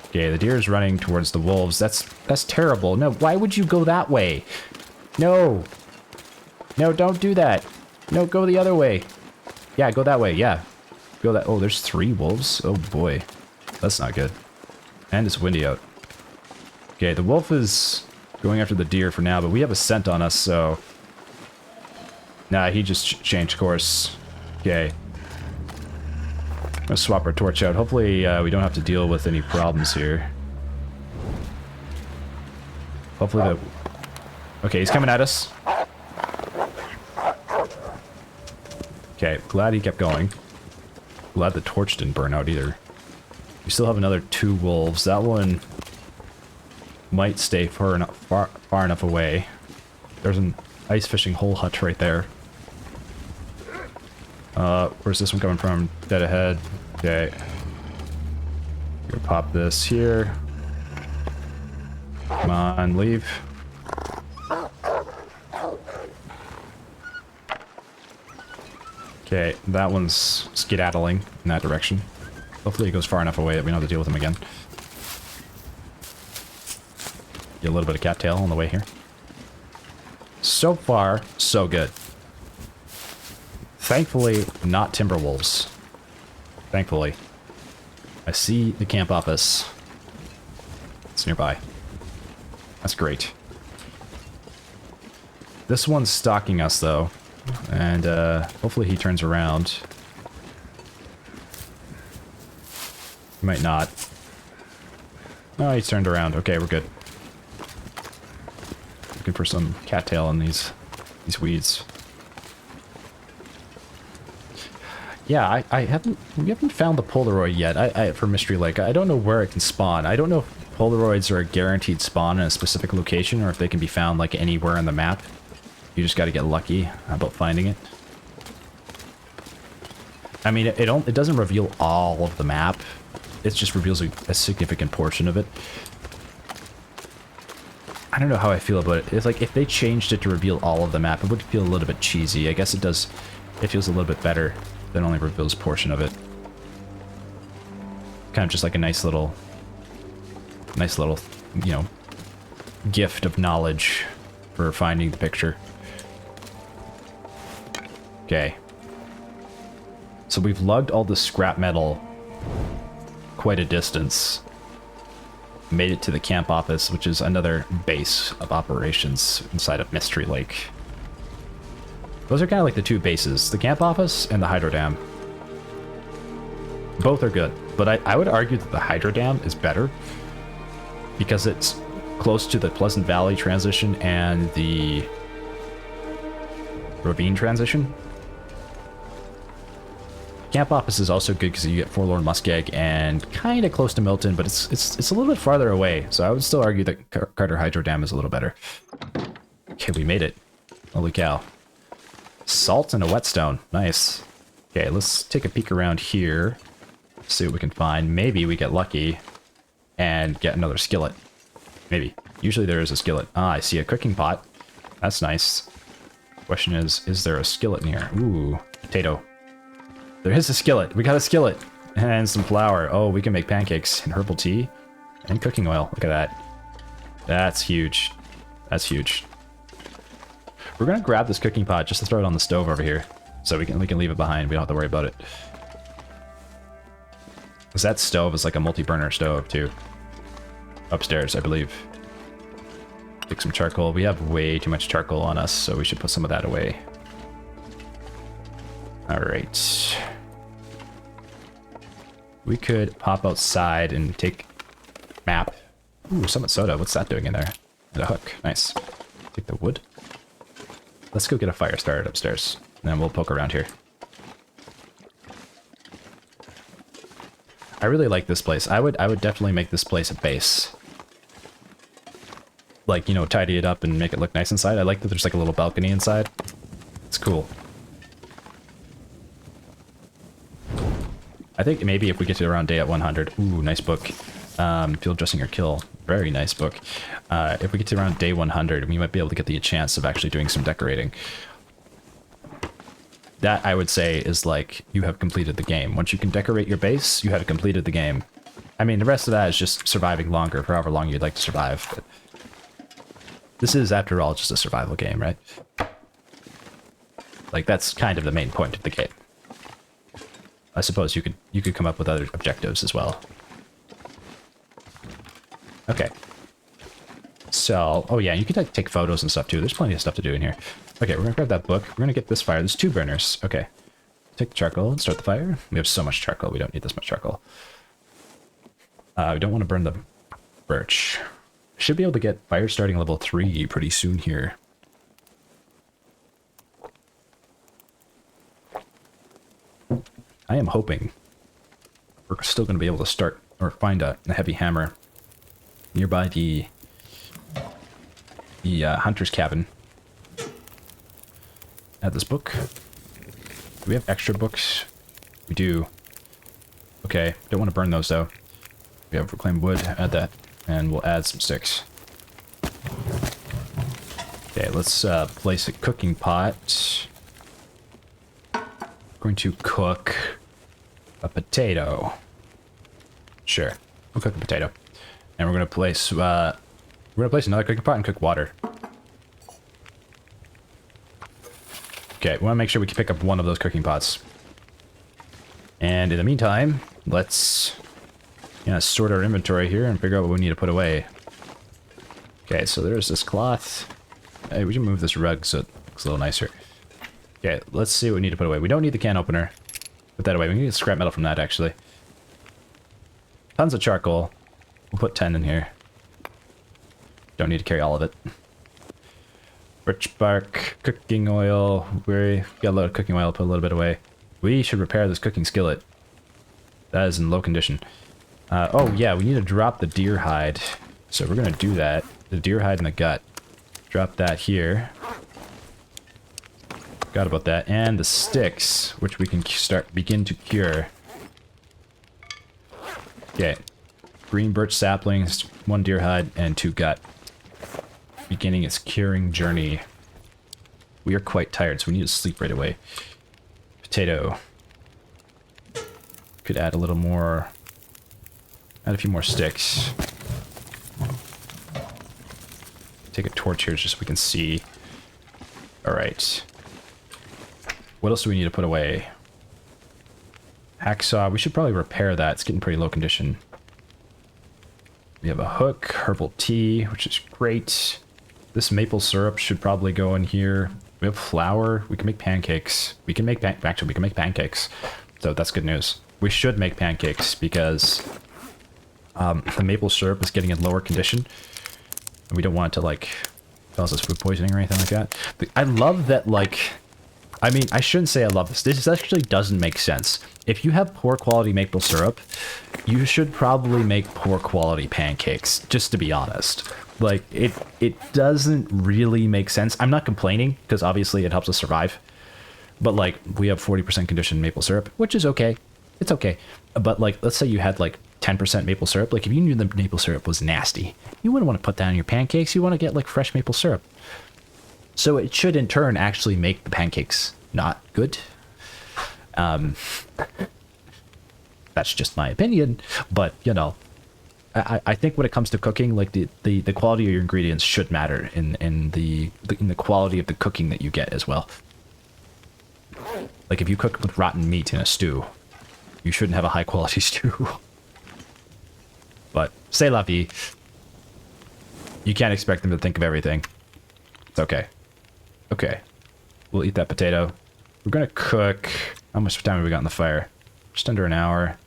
Okay, the deer is running towards the wolves. That's terrible. No, why would you go that way? No. No, don't do that. No, go the other way. Yeah, go that way. Yeah. Go that. Oh, there's 3 wolves. Oh boy. That's not good. And it's windy out. Okay, the wolf is going after the deer for now, but we have a scent on us, so... Nah, he just changed course. Okay. I'm gonna swap our torch out. Hopefully, we don't have to deal with any problems here. Hopefully the... Okay, he's coming at us. Okay, glad he kept going. Glad the torch didn't burn out either. We still have another 2 wolves. That one might stay far enough away. There's an ice fishing hole hut right there. Where's this one coming from? Dead ahead. Okay. Gonna pop this here. Come on, leave. Okay, that one's skedaddling in that direction. Hopefully it goes far enough away that we don't have to deal with him again. Get a little bit of cattail on the way here. So far, so good. Thankfully, not timber wolves. Thankfully. I see the camp office. It's nearby. That's great. This one's stalking us, though. And, hopefully he turns around. He might not. No, he's turned around. Okay, we're good. Looking for some cattail in these weeds. Yeah, we haven't found the Polaroid yet for Mystery Lake. I don't know where it can spawn. I don't know if Polaroids are a guaranteed spawn in a specific location or if they can be found like anywhere on the map. You just got to get lucky about finding it. I mean, it doesn't reveal all of the map. It just reveals a significant portion of it. I don't know how I feel about it. It's like if they changed it to reveal all of the map, it would feel a little bit cheesy. I guess it does. It feels a little bit better than only reveals a portion of it. Kind of just like a nice little, you know, gift of knowledge for finding the picture. Okay. So we've lugged all the scrap metal quite a distance. Made it to the camp office, which is another base of operations inside of Mystery Lake. Those are kind of like the 2 bases, the camp office and the hydro dam. Both are good, but I would argue that the hydro dam is better because it's close to the Pleasant Valley transition and the ravine transition. Camp office is also good because you get Forlorn Muskeg and kind of close to Milton, but it's a little bit farther away. So I would still argue that Carter Hydro Dam is a little better. Okay, we made it. Holy cow. Salt and a whetstone. Nice. Okay, let's take a peek around here. See what we can find. Maybe we get lucky and get another skillet. Maybe. Usually there is a skillet. Ah, I see a cooking pot. That's nice. Question is there a skillet in here? Ooh, potato. There is a skillet. We got a skillet. And some flour. Oh, we can make pancakes and herbal tea and cooking oil. Look at that. That's huge. That's huge. We're gonna grab this cooking pot just to throw it on the stove over here. So we can leave it behind. We don't have to worry about it. Because that stove is like a multi-burner stove too. upstairs, I believe. Take some charcoal. We have way too much charcoal on us, so we should put some of that away. Alright. We could hop outside and take map. Ooh, summit soda. What's that doing in there? And a hook. Nice. Take the wood. Let's go get a fire started upstairs. And then we'll poke around here. I really like this place. I would definitely make this place a base. Like, you know, tidy it up and make it look nice inside. I like that there's like a little balcony inside. It's cool. I think maybe if we get to around day at 100... Ooh, nice book. Field dressing or kill. Very nice book. If we get to around day 100, we might be able to get the chance of actually doing some decorating. That, I would say, is like, you have completed the game. Once you can decorate your base, you have completed the game. I mean, the rest of that is just surviving longer for however long you'd like to survive. But this is, after all, just a survival game, right? Like, that's kind of the main point of the game. I suppose you could come up with other objectives as well. Okay. So, oh yeah, you could like, take photos and stuff too. There's plenty of stuff to do in here. Okay, we're gonna grab that book. We're gonna get this fire. There's 2 burners. Okay. Take the charcoal and start the fire. We have so much charcoal. We don't need this much charcoal. We don't want to burn the birch. Should be able to get fire starting level 3 pretty soon here. I am hoping we're still going to be able to start or find a heavy hammer nearby the hunter's cabin. Add this book. Do we have extra books? We do. Okay, don't want to burn those though. We have reclaimed wood, add that, and we'll add some sticks. Okay, let's place a cooking pot. Going to cook a potato. Sure, we'll cook a potato, and we're gonna place another cooking pot and cook water. Okay, we want to make sure we can pick up one of those cooking pots. And in the meantime, let's sort our inventory here and figure out what we need to put away. Okay, so there's this cloth. Hey, we can move this rug so it looks a little nicer. Okay, let's see what we need to put away. We don't need the can opener. Put that away. We can get scrap metal from that, actually. Tons of charcoal. We'll put 10 in here. Don't need to carry all of it. Birch bark, cooking oil. We got a lot of cooking oil, put a little bit away. We should repair this cooking skillet. That is in low condition. Oh, yeah, we need to drop the deer hide. So we're going to do that. The deer hide and the gut. Drop that here. Forgot about that. And the sticks, which we can begin to cure. Okay. Green birch saplings, 1 deer hide, and 2 gut. Beginning its curing journey. We are quite tired, so we need to sleep right away. Potato. Could add a little more. Add a few more sticks. Take a torch here just so we can see. Alright. What else do we need to put away? Hacksaw. We should probably repair that. It's getting pretty low condition. We have a hook, herbal tea, which is great. This maple syrup should probably go in here. We have flour. We can make pancakes. We can make pancakes. So that's good news. We should make pancakes because the maple syrup is getting in lower condition. And we don't want it to, like, cause us food poisoning or anything like that. But I love that, like... I mean, I shouldn't say I love this. This actually doesn't make sense. If you have poor quality maple syrup, you should probably make poor quality pancakes, just to be honest. Like, it doesn't really make sense. I'm not complaining, because obviously it helps us survive. But, like, we have 40% conditioned maple syrup, which is okay. It's okay. But, like, let's say you had, like, 10% maple syrup. Like, if you knew the maple syrup was nasty, you wouldn't want to put that on your pancakes. You want to get, like, fresh maple syrup. So it should, in turn, actually make the pancakes not good. That's just my opinion. But, you know, I think when it comes to cooking, like, the quality of your ingredients should matter in the quality of the cooking that you get as well. Like, if you cook with rotten meat in a stew, you shouldn't have a high-quality stew. But, c'est la vie. You can't expect them to think of everything. It's okay. Okay. We'll eat that potato. We're gonna cook... How much time have we got in the fire? Just under an hour.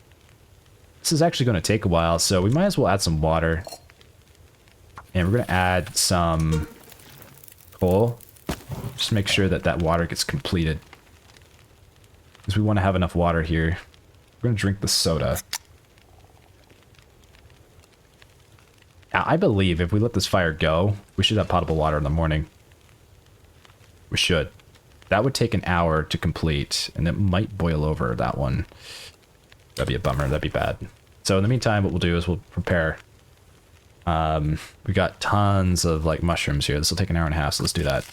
This is actually gonna take a while, so we might as well add some water. And we're gonna add some coal. Just make sure that that water gets completed. Because we want to have enough water here. We're gonna drink the soda. Now, I believe if we let this fire go, we should have potable water in the morning. We should. That would take an hour to complete, and it might boil over, that one. That'd be a bummer. That'd be bad. So in the meantime, what we'll do is we'll prepare. We got tons of like mushrooms here. This will take an hour and a half, so let's do that.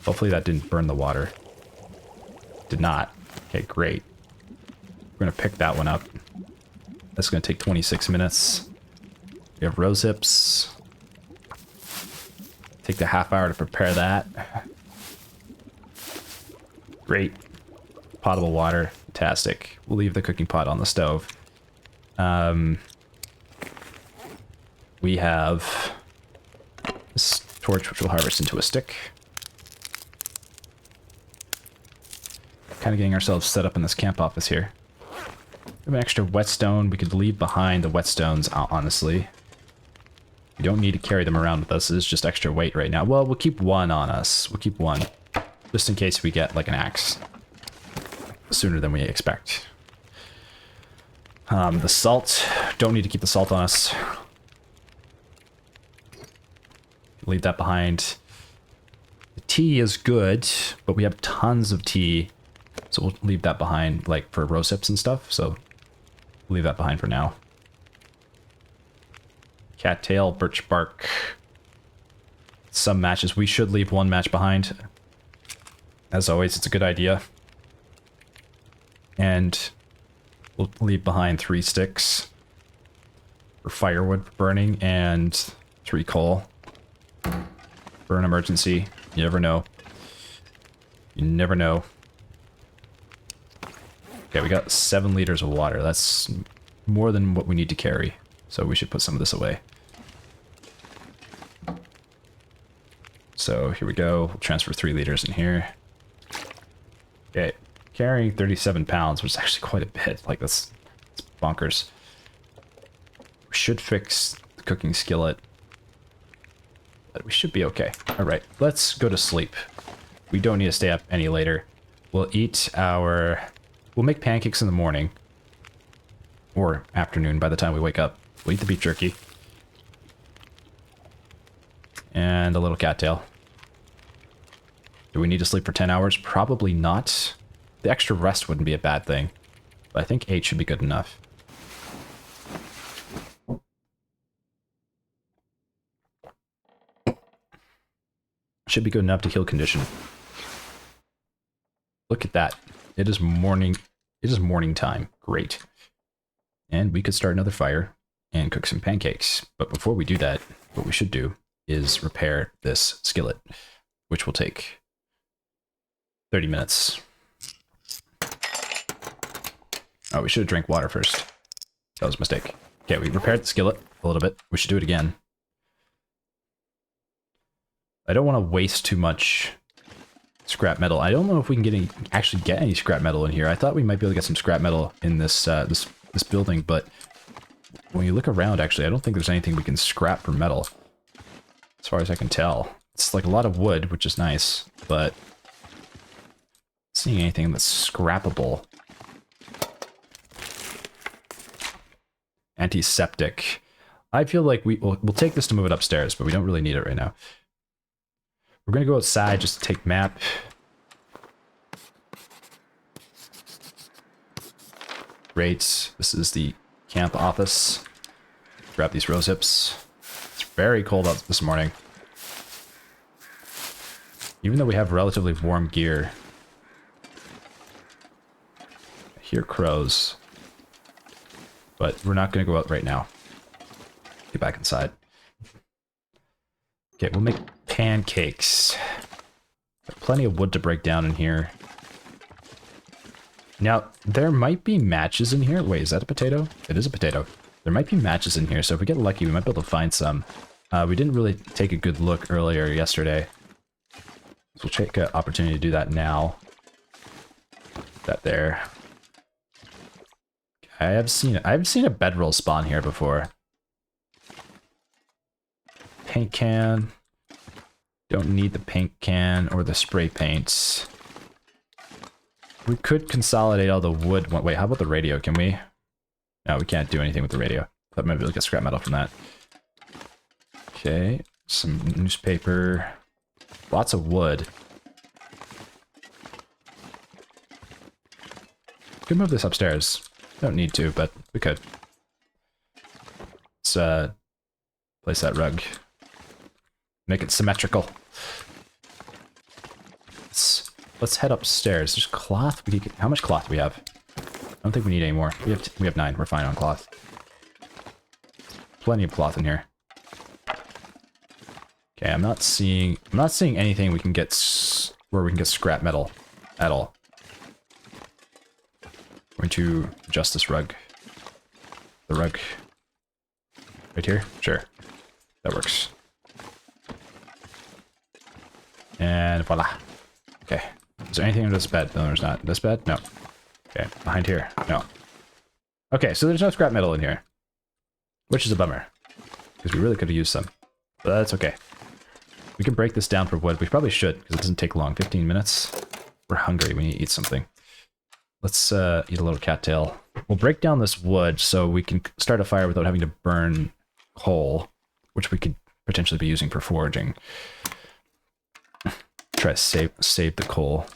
Hopefully that didn't burn the water. Did not. Okay, great. We're gonna pick that one up. That's gonna take 26 minutes. We have rose hips. Take the half hour to prepare that. Great. Potable water. Fantastic. We'll leave the cooking pot on the stove. We have this torch, which we'll harvest into a stick. Kind of getting ourselves set up in this camp office here. We have an extra whetstone. We could leave behind the whetstones, honestly. We don't need to carry them around with us. It's just extra weight right now. Well, we'll keep one on us. We'll keep one. Just in case we get, like, an axe. Sooner than we expect. The salt. Don't need to keep the salt on us. Leave that behind. The tea is good, but we have tons of tea. So we'll leave that behind, like, for rose hips and stuff. So we'll leave that behind for now. Cattail, birch bark. Some matches. We should leave one match behind. As always, it's a good idea. And we'll leave behind 3 sticks for firewood for burning and 3 coal for an emergency. You never know. You never know. Okay, we got 7 liters of water. That's more than what we need to carry. So we should put some of this away. So here we go. We'll transfer 3 liters in here. Okay. Carrying 37 pounds, which is actually quite a bit. Like, that's bonkers. We should fix the cooking skillet. But we should be okay. Alright, let's go to sleep. We don't need to stay up any later. We'll eat our... We'll make pancakes in the morning. Or afternoon by the time we wake up. We'll eat the beef jerky. And a little cattail. Do we need to sleep for 10 hours? Probably not. The extra rest wouldn't be a bad thing. But I think 8 should be good enough. Should be good enough to heal condition. Look at that. It is morning. It is morning time. Great. And we could start another fire and cook some pancakes. But before we do that, what we should do is repair this skillet, which will take 30 minutes. Oh, we should have drank water first. That was a mistake. Okay, we repaired the skillet a little bit. We should do it again. I don't want to waste too much scrap metal. I don't know if we can actually get any scrap metal in here. I thought we might be able to get some scrap metal in this this building, but when you look around, actually, I don't think there's anything we can scrap for metal. As far as I can tell. It's like a lot of wood, which is nice, but not seeing anything that's scrappable. Antiseptic. I feel like we'll take this to move it upstairs, but we don't really need it right now. We're gonna go outside just to take map. Great. This is the camp office. Grab these rose hips. It's very cold out this morning. Even though we have relatively warm gear. I hear crows. But we're not gonna go out right now. Get back inside. Okay, we'll make pancakes. Got plenty of wood to break down in here. Now, there might be matches in here. Wait, is that a potato? It is a potato. There might be matches in here, so if we get lucky, we might be able to find some. We didn't really take a good look earlier yesterday. So we'll take an opportunity to do that now. That there. I've seen a bedroll spawn here before. Paint can. Don't need the paint can or the spray paints. We could consolidate all the wood. Wait, how about the radio? Can we? No, we can't do anything with the radio. But maybe we'll get scrap metal from that. Okay, some newspaper. Lots of wood. Could move this upstairs. Don't need to, but we could. Let's place that rug. Make it symmetrical. Let's head upstairs. There's cloth. How much cloth do we have? I don't think we need any more. We have 9. We're fine on cloth. Plenty of cloth in here. Okay, I'm not seeing anything we can get where we can get scrap metal at all. Going to adjust this rug. The rug right here? Sure. That works. And voila. Okay. Is there anything under this bed? No, there's not. This bed? No. Okay. Behind here? No. Okay, so there's no scrap metal in here. Which is a bummer. Because we really could have used some. But that's okay. We can break this down for wood. We probably should, because it doesn't take long. 15 minutes. We're hungry. We need to eat something. Let's eat a little cattail. We'll break down this wood so we can start a fire without having to burn coal, which we could potentially be using for foraging. Try to save the coal.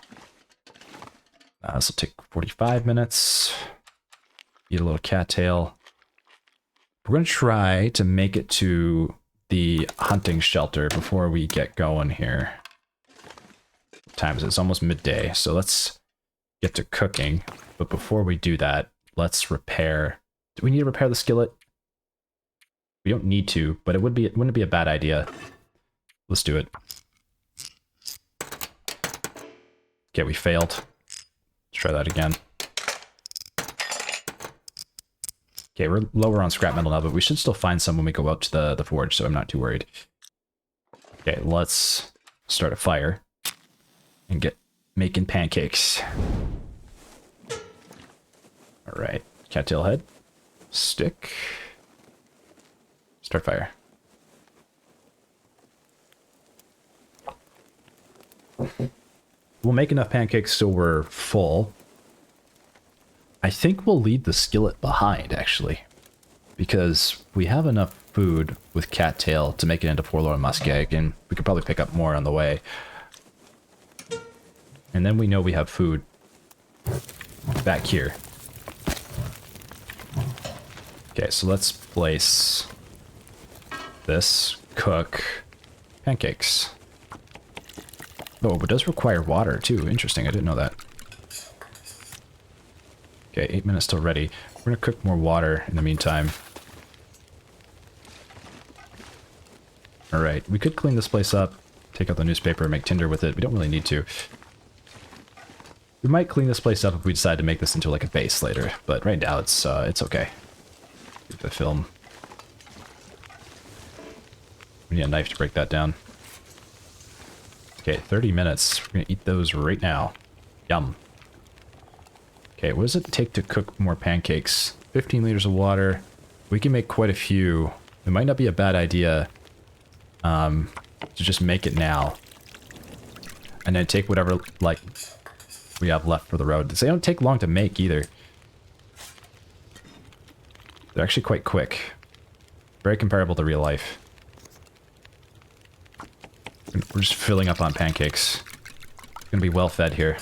This will take 45 minutes. Eat a little cattail. We're going to try to make it to the hunting shelter before we get going here. What time is it? It's almost midday, so let's get to cooking. But before we do that, let's repair. Do we need to repair the skillet? We don't need to, but it wouldn't be a bad idea. Let's do it. Okay, we failed. Let's try that again. Okay, we're lower on scrap metal now, but we should still find some when we go out to the forge, so I'm not too worried. Okay, let's start a fire and get making pancakes. Alright, cattail head, stick, start fire. We'll make enough pancakes so we're full. I think we'll leave the skillet behind, actually, because we have enough food with cattail to make it into forlorn muskeg, and we could probably pick up more on the way. And then we know we have food back here. Okay, so let's place this, cook pancakes. Oh, it does require water too. Interesting, I didn't know that. Okay, 8 minutes till ready. We're gonna cook more water in the meantime. Alright, we could clean this place up, take out the newspaper, and make tinder with it. We don't really need to. We might clean this place up if we decide to make this into like a base later, but right now it's okay. Keep the film. We need a knife to break that down. Okay, 30 minutes. We're gonna eat those right now. Yum. Okay, what does it take to cook more pancakes? 15 liters of water. We can make quite a few. It might not be a bad idea to just make it now. And then take whatever, like, we have left for the road. They don't take long to make either. They're actually quite quick. Very comparable to real life. We're just filling up on pancakes. Gonna be well fed here.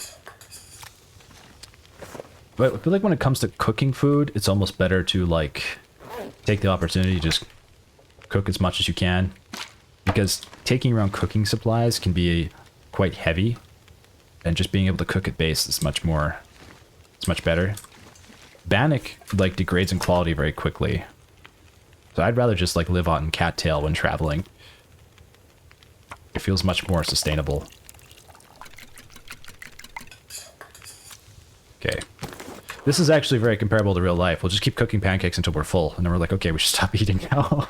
But I feel like when it comes to cooking food, it's almost better to, like, take the opportunity to just cook as much as you can. Because taking around cooking supplies can be quite heavy. And just being able to cook at base is much more... it's much better. Bannock, like, degrades in quality very quickly. So I'd rather just, like, live on cattail when traveling. It feels much more sustainable. Okay. This is actually very comparable to real life. We'll just keep cooking pancakes until we're full, and then we're like, okay, we should stop eating now.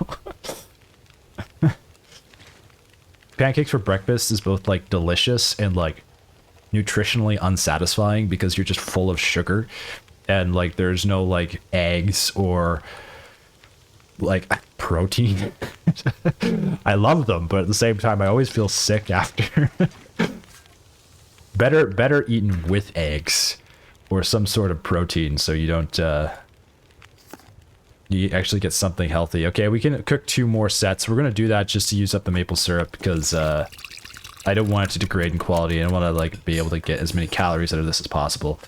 Pancakes for breakfast is both like delicious and like nutritionally unsatisfying because you're just full of sugar and like there's no like eggs or like protein. I love them, but at the same time I always feel sick after. better eaten with eggs or some sort of protein so you don't you actually get something healthy. Okay, we can cook 2 more sets. We're gonna do that just to use up the maple syrup because I don't want it to degrade in quality. I want to like be able to get as many calories out of this as possible.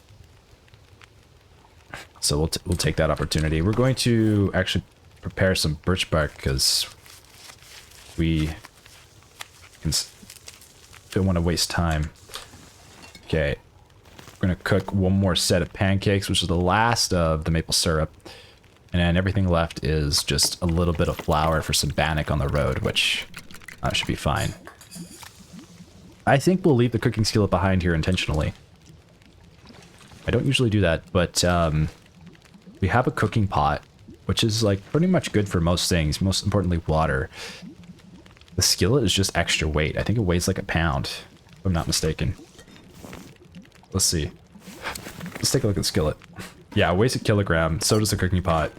So we'll take that opportunity. We're going to actually prepare some birch bark because we don't want to waste time. Okay, we're gonna cook 1 more set of pancakes, which is the last of the maple syrup. And then everything left is just a little bit of flour for some bannock on the road, which should be fine. I think we'll leave the cooking skillet behind here intentionally. I don't usually do that, but we have a cooking pot, which is like pretty much good for most things, most importantly water. The skillet is just extra weight. I think it weighs like a pound, if I'm not mistaken. Let's see. Let's take a look at the skillet. Yeah, it weighs a kilogram, so does the cooking pot.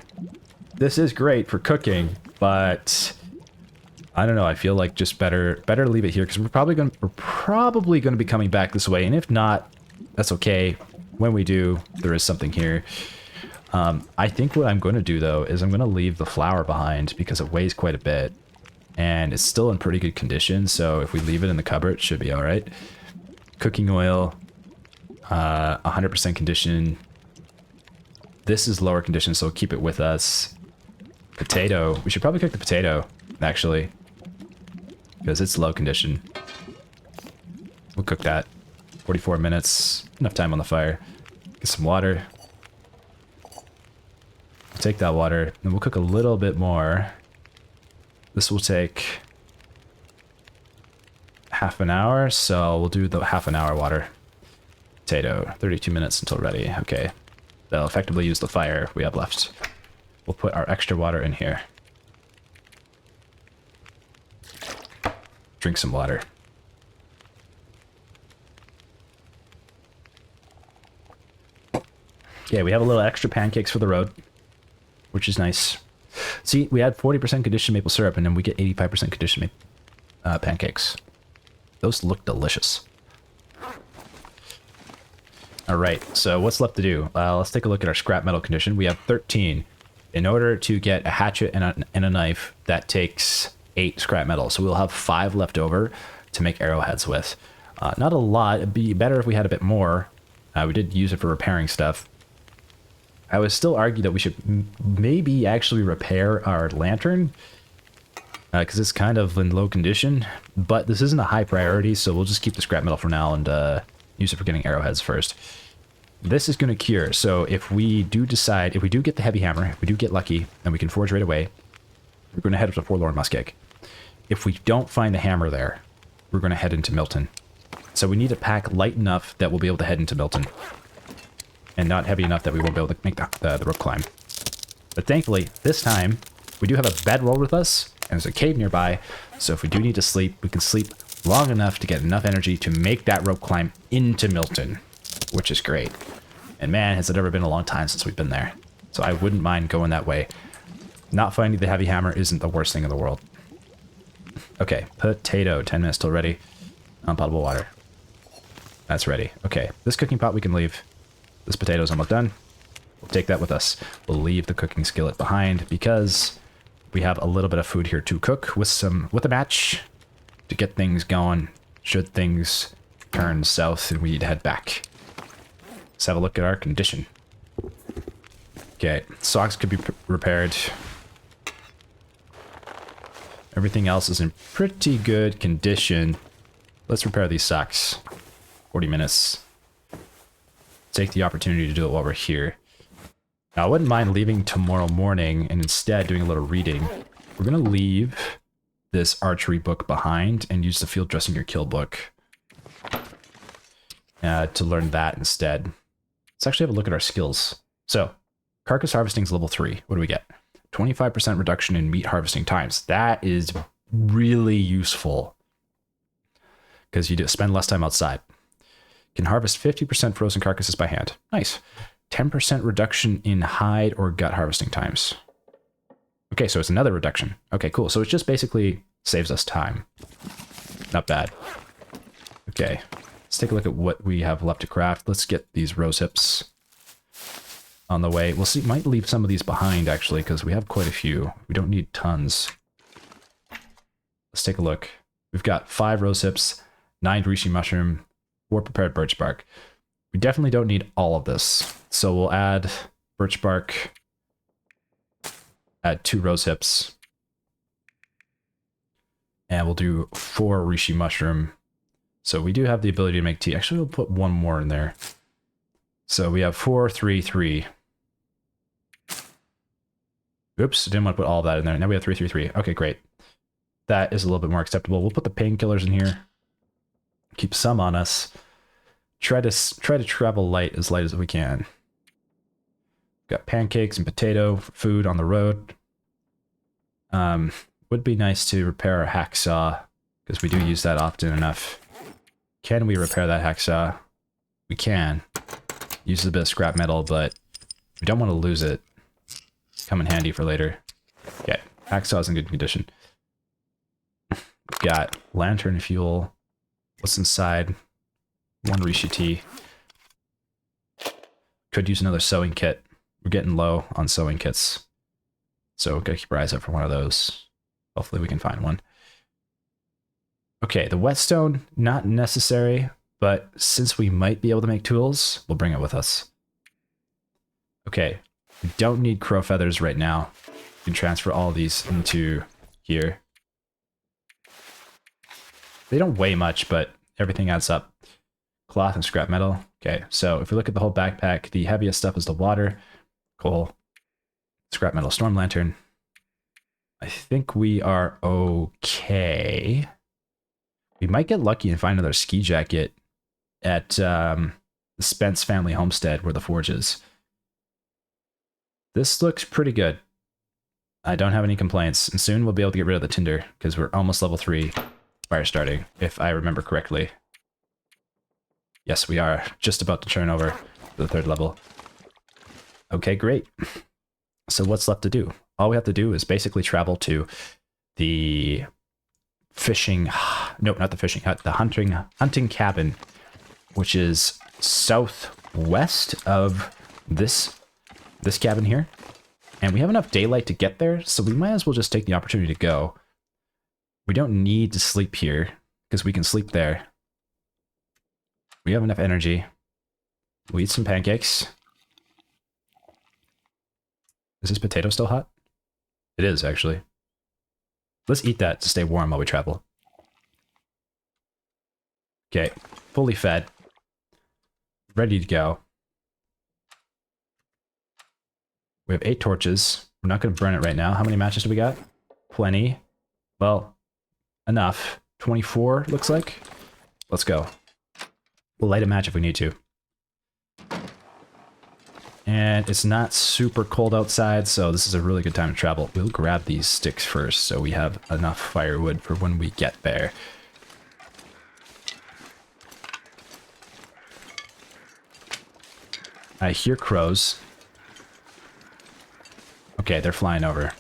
This is great for cooking, but I don't know, I feel like just better leave it here because we're probably gonna be coming back this way, and if not, that's okay. When we do, there is something here. I think what I'm going to do though is I'm going to leave the flour behind because it weighs quite a bit and it's still in pretty good condition, so if we leave it in the cupboard it should be all right. Cooking oil, 100% condition. This is lower condition, so we'll keep it with us. Potato, we should probably cook the potato actually because it's low condition. We'll cook that. 44 minutes, enough time on the fire. Get some water. We'll take that water, and we'll cook a little bit more. This will take half an hour, so we'll do the half an hour water. Potato, 32 minutes until ready. Okay, that'll effectively use the fire we have left. We'll put our extra water in here. Drink some water. Yeah, we have a little extra pancakes for the road, which is nice. See, we had 40% conditioned maple syrup, and then we get 85% conditioned pancakes. Those look delicious. All right, so what's left to do? Let's take a look at our scrap metal condition. We have 13. In order to get a hatchet and a knife, that takes 8 scrap metal. So we'll have 5 left over to make arrowheads with. Not a lot. It'd be better if we had a bit more. We did use it for repairing stuff. I would still argue that we should maybe actually repair our lantern because it's kind of in low condition, but this isn't a high priority, so we'll just keep the scrap metal for now and use it for getting arrowheads first. This is going to cure, so if we do get the heavy hammer, if we do get lucky and we can forge right away, we're going to head up to Forlorn Muskeg. If we don't find the hammer there, we're going to head into Milton. So we need a pack light enough that we'll be able to head into Milton, and not heavy enough that we won't be able to make the rope climb. But thankfully, this time, we do have a bedroll with us, and there's a cave nearby, so if we do need to sleep, we can sleep long enough to get enough energy to make that rope climb into Milton, which is great. And man, has it ever been a long time since we've been there. So I wouldn't mind going that way. Not finding the heavy hammer isn't the worst thing in the world. Okay, potato, 10 minutes till ready. Unpotable water. That's ready. Okay, this cooking pot we can leave. This potato's almost done. We'll take that with us. We'll leave the cooking skillet behind because we have a little bit of food here to cook with a match to get things going should things turn south and we need to head back. Let's have a look at our condition. Okay, socks could be repaired. Everything else is in pretty good condition. Let's repair these socks. 40 minutes. Take the opportunity to do it while we're here. Now, I wouldn't mind leaving tomorrow morning and instead doing a little reading. We're going to leave this archery book behind and use the field dressing your kill book to learn that instead. Let's actually have a look at our skills. So, carcass harvesting is level 3. What do we get? 25% reduction in meat harvesting times. That is really useful because you spend less time outside. Can harvest 50% frozen carcasses by hand. Nice. 10% reduction in hide or gut harvesting times. Okay, so it's another reduction. Okay, cool. So it just basically saves us time. Not bad. Okay, let's take a look at what we have left to craft. Let's get these rose hips on the way. We'll see, might leave some of these behind actually, because we have quite a few. We don't need tons. Let's take a look. We've got 5 rose hips, 9 reishi mushroom, 4 prepared birch bark. We definitely don't need all of this. So we'll add birch bark, add 2 rose hips, and we'll do 4 reishi mushroom. So we do have the ability to make tea. Actually, we'll put 1 more in there. So we have 4, 3, 3. Oops, didn't want to put all of that in there. Now we have 3, 3, 3. Okay, great. That is a little bit more acceptable. We'll put the painkillers in here. Keep some on us. Try to travel light as we can. Got pancakes and potato food on the road. Would be nice to repair our hacksaw because we do use that often enough. Can we repair that hacksaw? We can. Uses a bit of scrap metal, but we don't want to lose it. Come in handy for later. Okay, hacksaw's in good condition. We've got lantern fuel. What's inside? 1 reishi tea. Could use another sewing kit. We're getting low on sewing kits. So gotta keep our eyes out for one of those. Hopefully we can find one. Okay, the whetstone, not necessary, but since we might be able to make tools, we'll bring it with us. Okay, we don't need crow feathers right now. We can transfer all these into here. They don't weigh much, but everything adds up. Cloth and scrap metal. Okay, so if we look at the whole backpack, the heaviest stuff is the water, coal, scrap metal, storm lantern. I think we are okay. We might get lucky and find another ski jacket at the Spence family homestead where the forge is. This looks pretty good. I don't have any complaints, and soon we'll be able to get rid of the tinder because we're almost level 3 fire starting, if I remember correctly. Yes, we are just about to turn over to the 3rd level. Okay, great. So what's left to do? All we have to do is basically travel to the fishing, no, not the fishing hut, the hunting cabin, which is southwest of this cabin here. And we have enough daylight to get there, so we might as well just take the opportunity to go. We don't need to sleep here, because we can sleep there. We have enough energy. We'll eat some pancakes. Is this potato still hot? It is, actually. Let's eat that to stay warm while we travel. Okay, fully fed. Ready to go. We have 8 torches. We're not going to burn it right now. How many matches do we got? Plenty. Well, enough. 24, looks like. Let's go. We'll light a match if we need to. And it's not super cold outside, so this is a really good time to travel. We'll grab these sticks first so we have enough firewood for when we get there. I hear crows. Okay, they're flying over.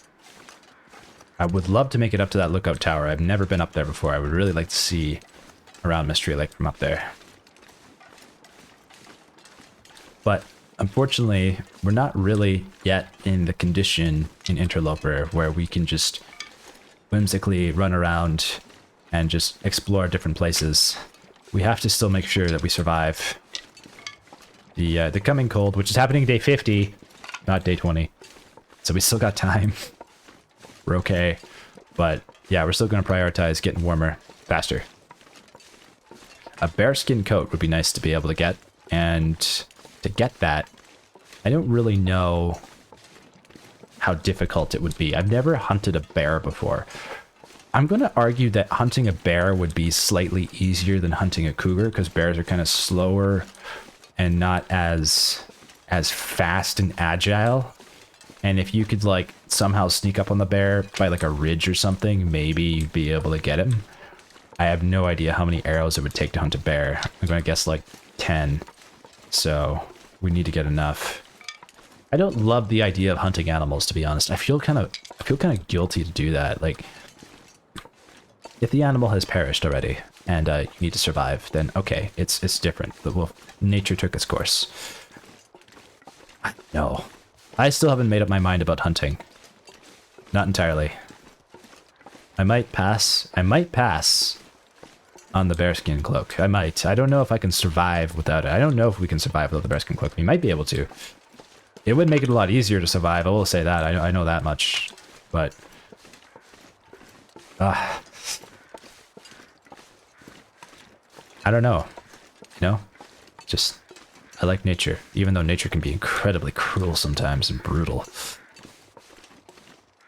I would love to make it up to that lookout tower. I've never been up there before. I would really like to see around Mystery Lake from up there. But unfortunately, we're not really yet in the condition in Interloper where we can just whimsically run around and just explore different places. We have to still make sure that we survive the coming cold, which is happening day 50, not day 20. So we still got time. We're okay. But yeah, we're still going to prioritize getting warmer faster. A bearskin coat would be nice to be able to get. And to get that, I don't really know how difficult it would be. I've never hunted a bear before. I'm going to argue that hunting a bear would be slightly easier than hunting a cougar because bears are kind of slower and not as fast and agile. And if you could like somehow sneak up on the bear by like a ridge or something, maybe you'd be able to get him. I have no idea how many arrows it would take to hunt a bear. I'm going to guess like 10. So we need to get enough. I don't love the idea of hunting animals, to be honest. I feel kind of guilty to do that. Like, if the animal has perished already and you need to survive, then okay, it's different. But well, nature took its course. No, I still haven't made up my mind about hunting. Not entirely. I might pass. I might pass on the bearskin cloak. I might. I don't know if I can survive without it. I don't know if we can survive without the bearskin cloak. We might be able to. It would make it a lot easier to survive. I will say that. I know that much. But I don't know. You know? Just, I like nature. Even though nature can be incredibly cruel sometimes and brutal.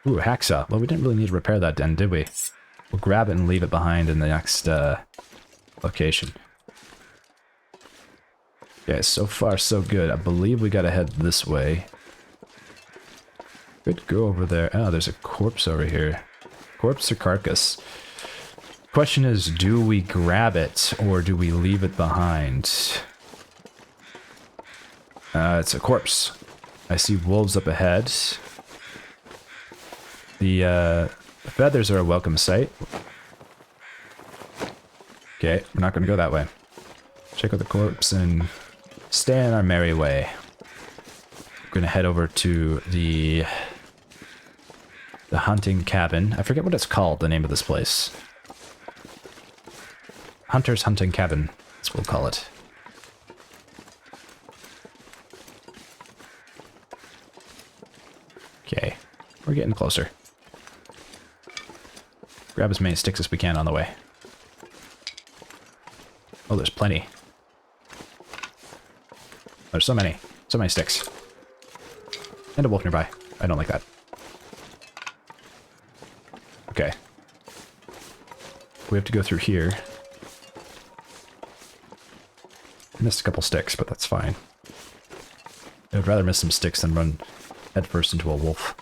Ooh, hacksaw. Well, we didn't really need to repair that den, did we? We'll grab it and leave it behind in the next location. Okay, so far so good. I believe we gotta head this way. Could go over there. Oh, there's a corpse over here. Corpse or carcass? Question is, do we grab it or do we leave it behind? It's a corpse. I see wolves up ahead. The feathers are a welcome sight. Okay, we're not going to go that way. Check out the corpse and stay on our merry way. We're going to head over to the hunting cabin. I forget what it's called, the name of this place. Hunter's Hunting Cabin, that's what we'll call it. Okay, we're getting closer. Grab as many sticks as we can on the way. Oh, there's plenty. There's so many sticks. And a wolf nearby. I don't like that. Okay. We have to go through here. I missed a couple sticks, but that's fine. I would rather miss some sticks than run headfirst into a wolf.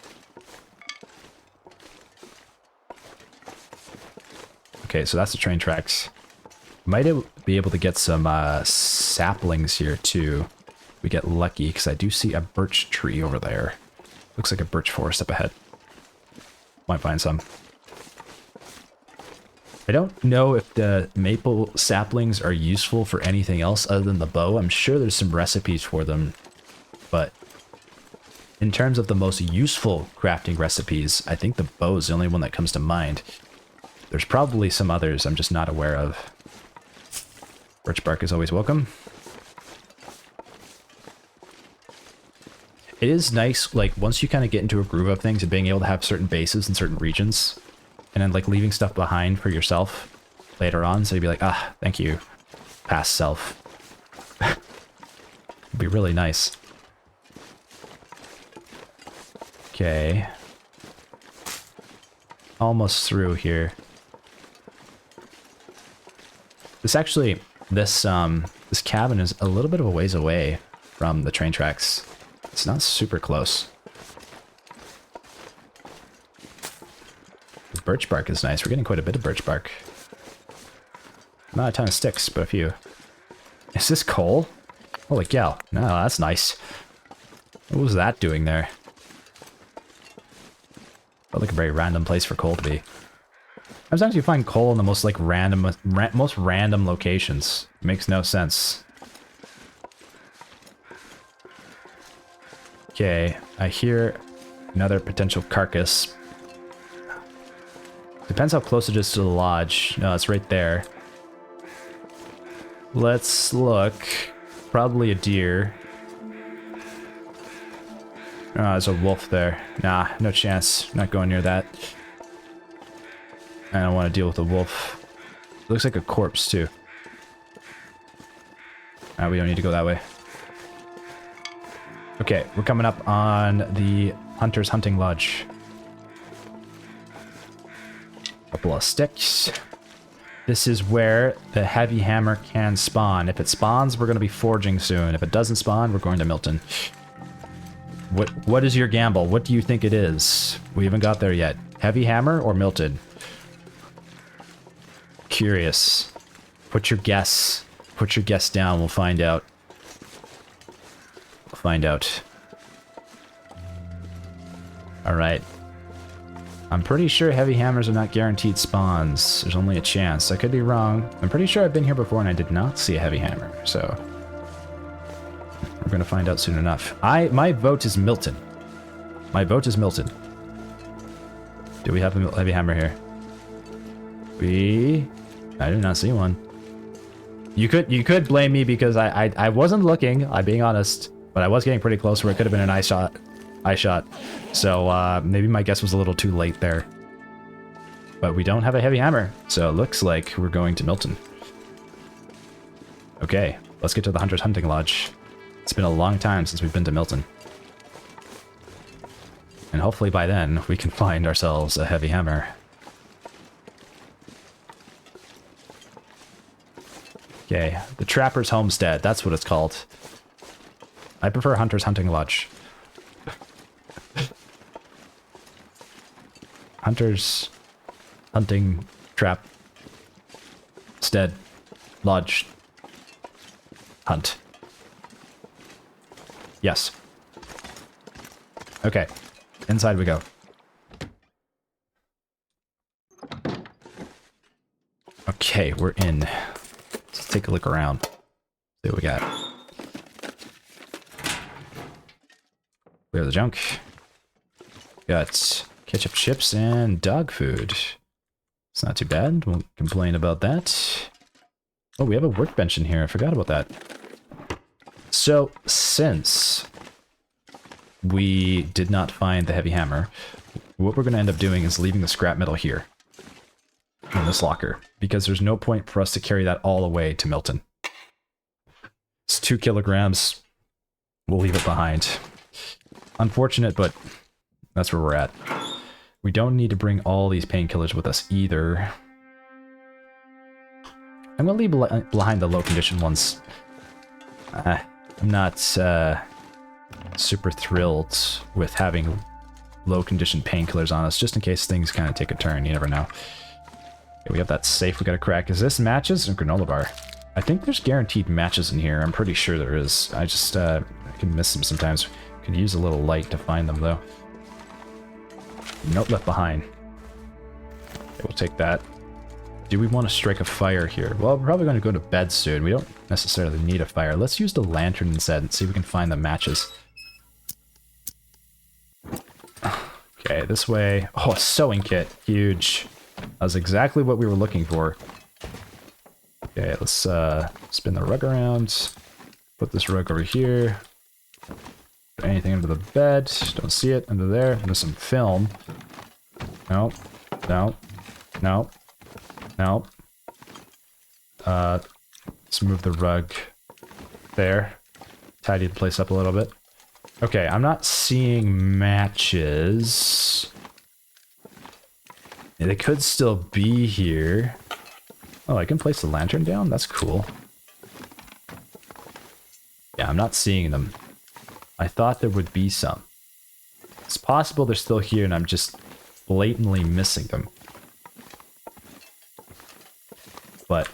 Okay, so that's the train tracks. Might be able to get some saplings here too. We get lucky, because I do see a birch tree over there. Looks like a birch forest up ahead. Might find some. I don't know if the maple saplings are useful for anything else other than the bow. I'm sure there's some recipes for them, but in terms of the most useful crafting recipes, I think the bow is the only one that comes to mind. There's probably some others I'm just not aware of. Birch bark is always welcome. It is nice, like, once you kind of get into a groove of things and being able to have certain bases in certain regions, and then, like, leaving stuff behind for yourself later on, so you'd be like, ah, thank you, past self. It'd be really nice. Okay. Almost through here. This actually, this cabin is a little bit of a ways away from the train tracks. It's not super close. The birch bark is nice. We're getting quite a bit of birch bark. Not a ton of sticks, but a few. Is this coal? Holy cow. No, that's nice. What was that doing there? Felt like a very random place for coal to be. Sometimes you find coal in the most, like, most random locations. It makes no sense. Okay, I hear another potential carcass. Depends how close it is to the lodge. No, it's right there. Let's look. Probably a deer. Oh, there's a wolf there. Nah, no chance. Not going near that. I don't want to deal with a wolf. Looks like a corpse, too. We don't need to go that way. Okay, we're coming up on the Hunter's Hunting Lodge. Couple of sticks. This is where the heavy hammer can spawn. If it spawns, we're going to be forging soon. If it doesn't spawn, we're going to Milton. What is your gamble? What do you think it is? We haven't got there yet. Heavy hammer or Milton? Curious. Put your guess. Put your guess down. We'll find out. We'll find out. Alright. I'm pretty sure heavy hammers are not guaranteed spawns. There's only a chance. I could be wrong. I'm pretty sure I've been here before and I did not see a heavy hammer, so... We're gonna find out soon enough. My vote is Milton. My vote is Milton. Do we have a heavy hammer here? I did not see one. You could blame me because I wasn't looking, I'm being honest, but I was getting pretty close where it could have been an eye shot. So maybe my guess was a little too late there. But we don't have a heavy hammer, so it looks like we're going to Milton. Okay, let's get to the Hunter's Hunting Lodge. It's been a long time since we've been to Milton. And hopefully by then we can find ourselves a heavy hammer. Okay, the Trapper's Homestead, that's what it's called. I prefer Hunter's Hunting Lodge. Hunter's Hunting Trap Stead Lodge Hunt. Yes. Okay. Inside we go. Okay, we're in. Let's take a look around. See what we got. Clear the junk. Got ketchup chips and dog food. It's not too bad. Won't complain about that. Oh, we have a workbench in here. I forgot about that. So, since we did not find the heavy hammer, what we're going to end up doing is leaving the scrap metal here in this locker, because there's no point for us to carry that all the way to Milton. It's 2 kilograms. We'll leave it behind. Unfortunate, but that's where we're at. We don't need to bring all these painkillers with us either. I'm going to leave behind the low condition ones. I'm not super thrilled with having low condition painkillers on us, just in case things kind of take a turn. You never know. Okay, we have that safe we gotta crack. Is this matches or granola bar? I think there's guaranteed matches in here. I'm pretty sure there is. I just I can miss them sometimes. Could use a little light to find them though. Note left behind. Okay, we'll take that. Do we want to strike a fire here? Well, we're probably going to go to bed soon. We don't necessarily need a fire. Let's use the lantern instead and see if we can find the matches. Okay, this way. Oh, a sewing kit. Huge. That was exactly what we were looking for. Okay, let's spin the rug around. Put this rug over here. Put anything under the bed. Don't see it under there. There's some film. No. No. No. No. Let's move the rug there. Tidy the place up a little bit. Okay, I'm not seeing matches. They could still be here. Oh, I can place the lantern down? That's cool. Yeah, I'm not seeing them. I thought there would be some. It's possible they're still here and I'm just blatantly missing them. But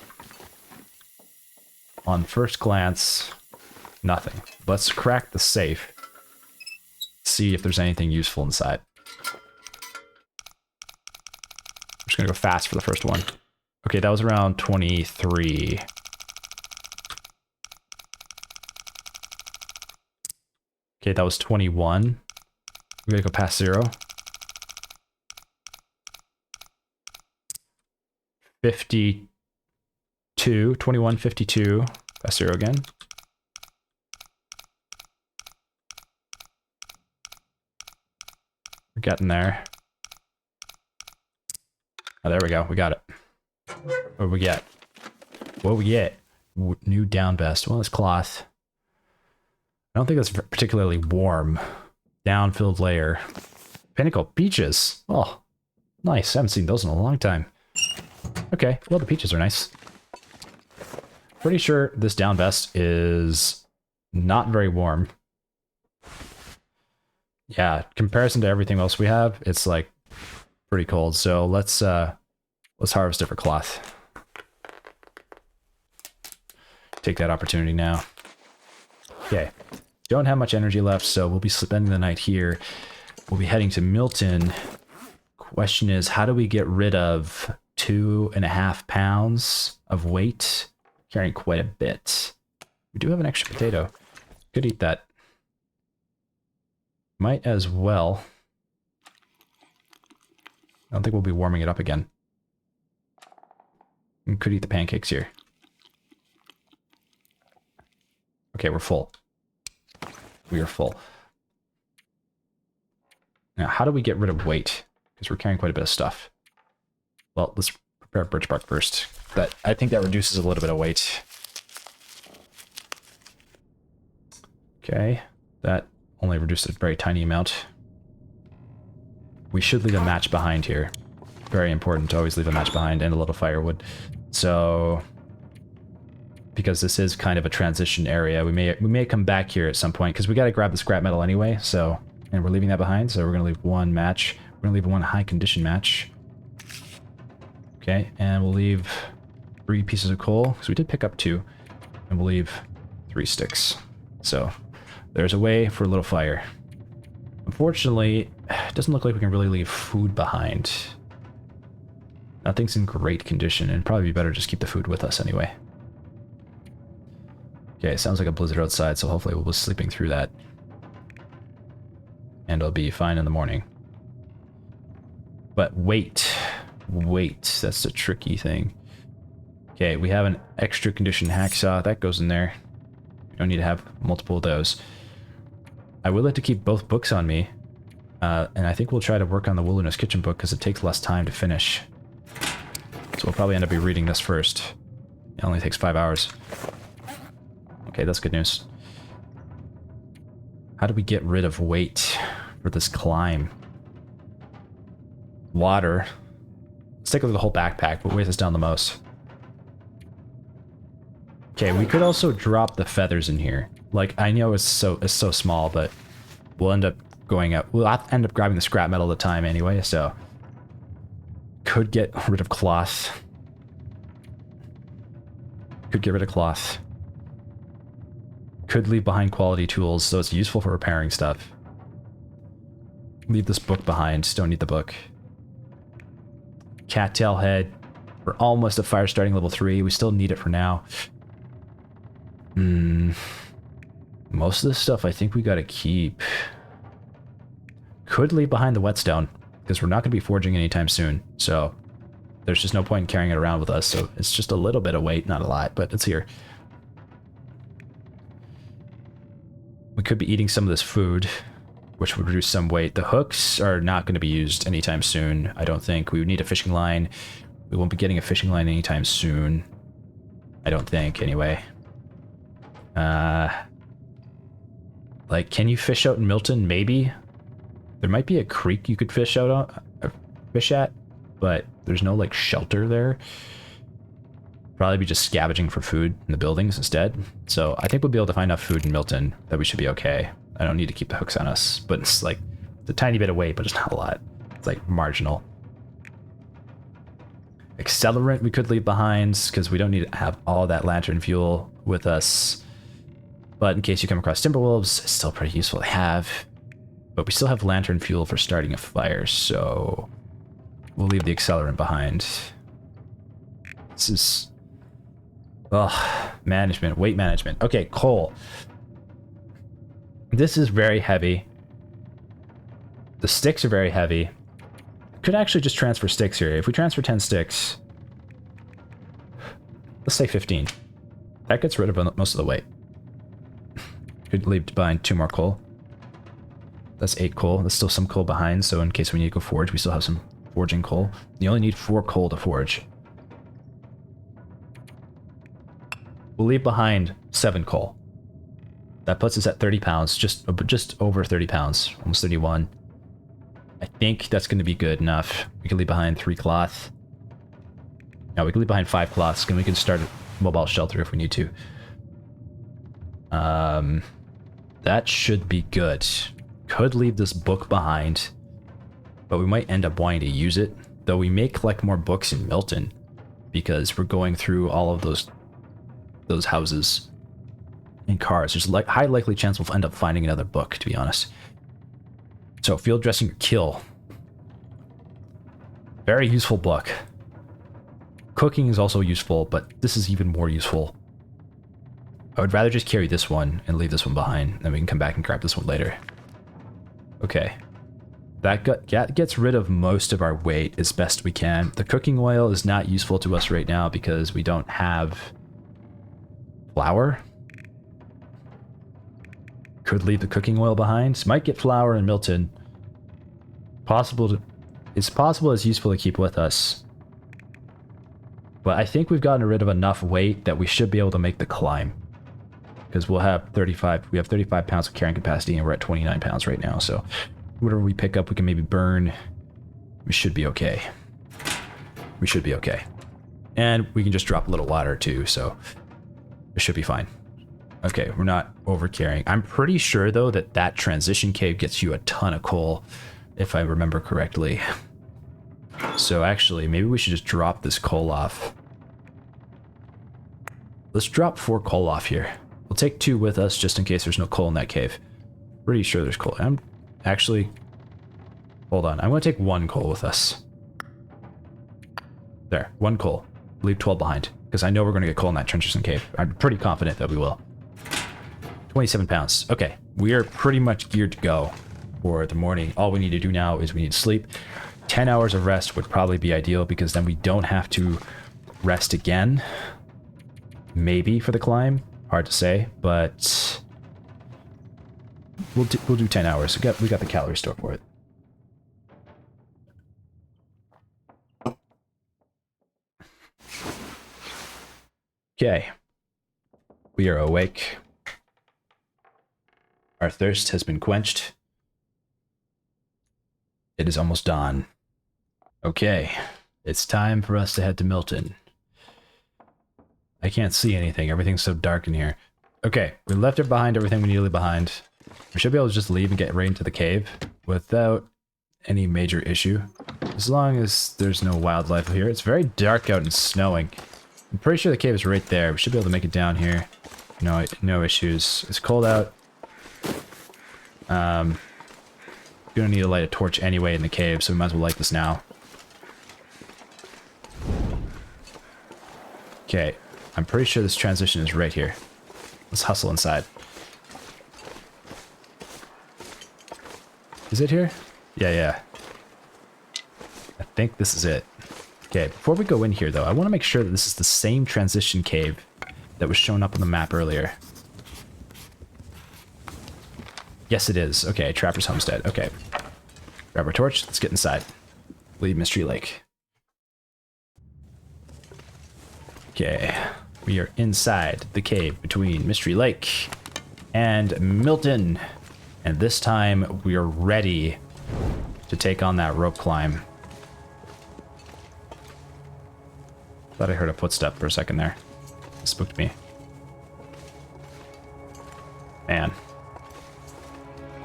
on first glance, nothing. Let's crack the safe. See if there's anything useful inside. I'm just gonna go fast for the first one. Okay, that was around 23. Okay, that was 21. We're gonna go past 0. 52, 21, 52. Past 0 again. We're getting there. Oh, there we go. We got it. What do we get? What do we get? New down vest. Well, it's cloth. I don't think that's particularly warm. Down-filled layer. Pinnacle. Beaches. Oh, nice. I haven't seen those in a long time. Okay, well, the peaches are nice. Pretty sure this down vest is not very warm. Yeah, comparison to everything else we have, it's like pretty cold. So let's harvest it for cloth. Take that opportunity now. Okay, don't have much energy left, so we'll be spending the night here. We'll be heading to Milton. Question is, how do we get rid of 2.5 pounds of weight? Carrying quite a bit. We do have an extra potato. Could eat that. Might as well. I don't think we'll be warming it up again. We could eat the pancakes here. Okay, we're full. We are full. Now, how do we get rid of weight? Because we're carrying quite a bit of stuff. Well, let's prepare birch bark first. I think that reduces a little bit of weight. Okay, that only reduced a very tiny amount. We should leave a match behind here. Very important to always leave a match behind and a little firewood. So, because this is kind of a transition area, we may come back here at some point because we got to grab the scrap metal anyway. So, and we're leaving that behind. So we're gonna leave one match. We're gonna leave one high condition match. Okay, and we'll leave 3 pieces of coal because we did pick up 2, and we'll leave 3 sticks. So there's a way for a little fire. Unfortunately, it doesn't look like we can really leave food behind. Nothing's in great condition, and it'd probably be better just keep the food with us anyway. Okay, it sounds like a blizzard outside, so hopefully we'll be sleeping through that. And it'll be fine in the morning. But wait, that's the tricky thing. Okay, we have an extra condition hacksaw. That goes in there. We don't need to have multiple of those. I would like to keep both books on me. And I think we'll try to work on the Wilderness Kitchen book because it takes less time to finish. So we'll probably end up reading this first. It only takes 5 hours. Okay, that's good news. How do we get rid of weight for this climb? Water. Let's take a look at the whole backpack. What weighs us down the most? Okay, we could also drop the feathers in here. Like, I know it's so small, but we'll end up going up. We'll end up grabbing the scrap metal at the time anyway, so could get rid of cloth. Could get rid of cloth. Could leave behind quality tools, so it's useful for repairing stuff. Leave this book behind. Don't need the book. Cattail head. We're almost at fire starting level 3. We still need it for now. Most of this stuff I think we gotta keep. Could leave behind the whetstone, because we're not going to be forging anytime soon, so there's just no point in carrying it around with us, so it's just a little bit of weight, not a lot, but it's here. We could be eating some of this food, which would reduce some weight. The hooks are not going to be used anytime soon, I don't think. We would need a fishing line. We won't be getting a fishing line anytime soon. I don't think, anyway. Like, can you fish out in Milton? Maybe. There might be a creek you could fish out on, fish at, but there's no, like, shelter there. Probably be just scavenging for food in the buildings instead. So I think we'll be able to find enough food in Milton that we should be okay. I don't need to keep the hooks on us, but it's like it's a tiny bit of weight, but it's not a lot. It's like marginal. Accelerant we could leave behind because we don't need to have all that lantern fuel with us. But in case you come across timberwolves, it's still pretty useful to have. But we still have lantern fuel for starting a fire, so we'll leave the accelerant behind. This is... oh, management, weight management. Okay, coal. This is very heavy. The sticks are very heavy. Could actually just transfer sticks here. If we transfer 10 sticks, let's say 15. That gets rid of most of the weight. Could leave behind 2 more coal. That's 8 coal. There's still some coal behind, so in case we need to go forge, we still have some forging coal. You only need 4 coal to forge. We'll leave behind 7 coal. That puts us at 30 pounds, just over 30 pounds, almost 31. I think that's going to be good enough. We can leave behind 3 cloth. Now we can leave behind 5 cloths, and we can start a mobile shelter if we need to. That should be good. Could leave this book behind, but we might end up wanting to use it. Though we may collect more books in Milton, because we're going through all of those houses and cars. There's like high likely chance we'll end up finding another book, to be honest. So field dressing or kill. Very useful book. Cooking is also useful, but this is even more useful. I would rather just carry this one and leave this one behind, then we can come back and grab this one later. Okay. That gets rid of most of our weight as best we can. The cooking oil is not useful to us right now because we don't have flour. Could leave the cooking oil behind. Might get flour in Milton. It's possible it's useful to keep with us. But I think we've gotten rid of enough weight that we should be able to make the climb. Because we have 35 pounds of carrying capacity and we're at 29 pounds right now, so whatever we pick up we can maybe burn. We should be okay. We should be okay. And we can just drop a little water too, so it should be fine. Okay, we're not over carrying. I'm pretty sure though that transition cave gets you a ton of coal, if I remember correctly. So actually, maybe we should just drop this coal off. Let's drop 4 coal off here. We'll take 2 with us just in case there's no coal in that cave. Pretty sure there's coal. I'm actually... Hold on. I'm going to take 1 coal with us. There. 1 coal. Leave 12 behind. Because I know we're going to get coal in that transition cave. I'm pretty confident that we will. 27 pounds. Okay. We are pretty much geared to go for the morning. All we need to do now is we need to sleep. 10 hours of rest would probably be ideal because then we don't have to rest again. Maybe for the climb. Hard to say, but we'll do 10 hours. We got the calorie store for it. Okay. We are awake. Our thirst has been quenched. It is almost dawn. Okay. It's time for us to head to Milton. I can't see anything. Everything's so dark in here. Okay, we left it behind, everything we need to leave behind. We should be able to just leave and get right into the cave without any major issue. As long as there's no wildlife here. It's very dark out and snowing. I'm pretty sure the cave is right there. We should be able to make it down here. No issues. It's cold out. You're gonna need to light a torch anyway in the cave, so we might as well light this now. Okay. I'm pretty sure this transition is right here. Let's hustle inside. Is it here? Yeah. I think this is it. Okay, before we go in here though, I want to make sure that this is the same transition cave that was shown up on the map earlier. Yes, it is. Okay, Trapper's Homestead. Okay. Grab our torch. Let's get inside. Leave Mystery Lake. Okay. We are inside the cave between Mystery Lake and Milton. And this time we are ready to take on that rope climb. Thought I heard a footstep for a second there. It spooked me. Man.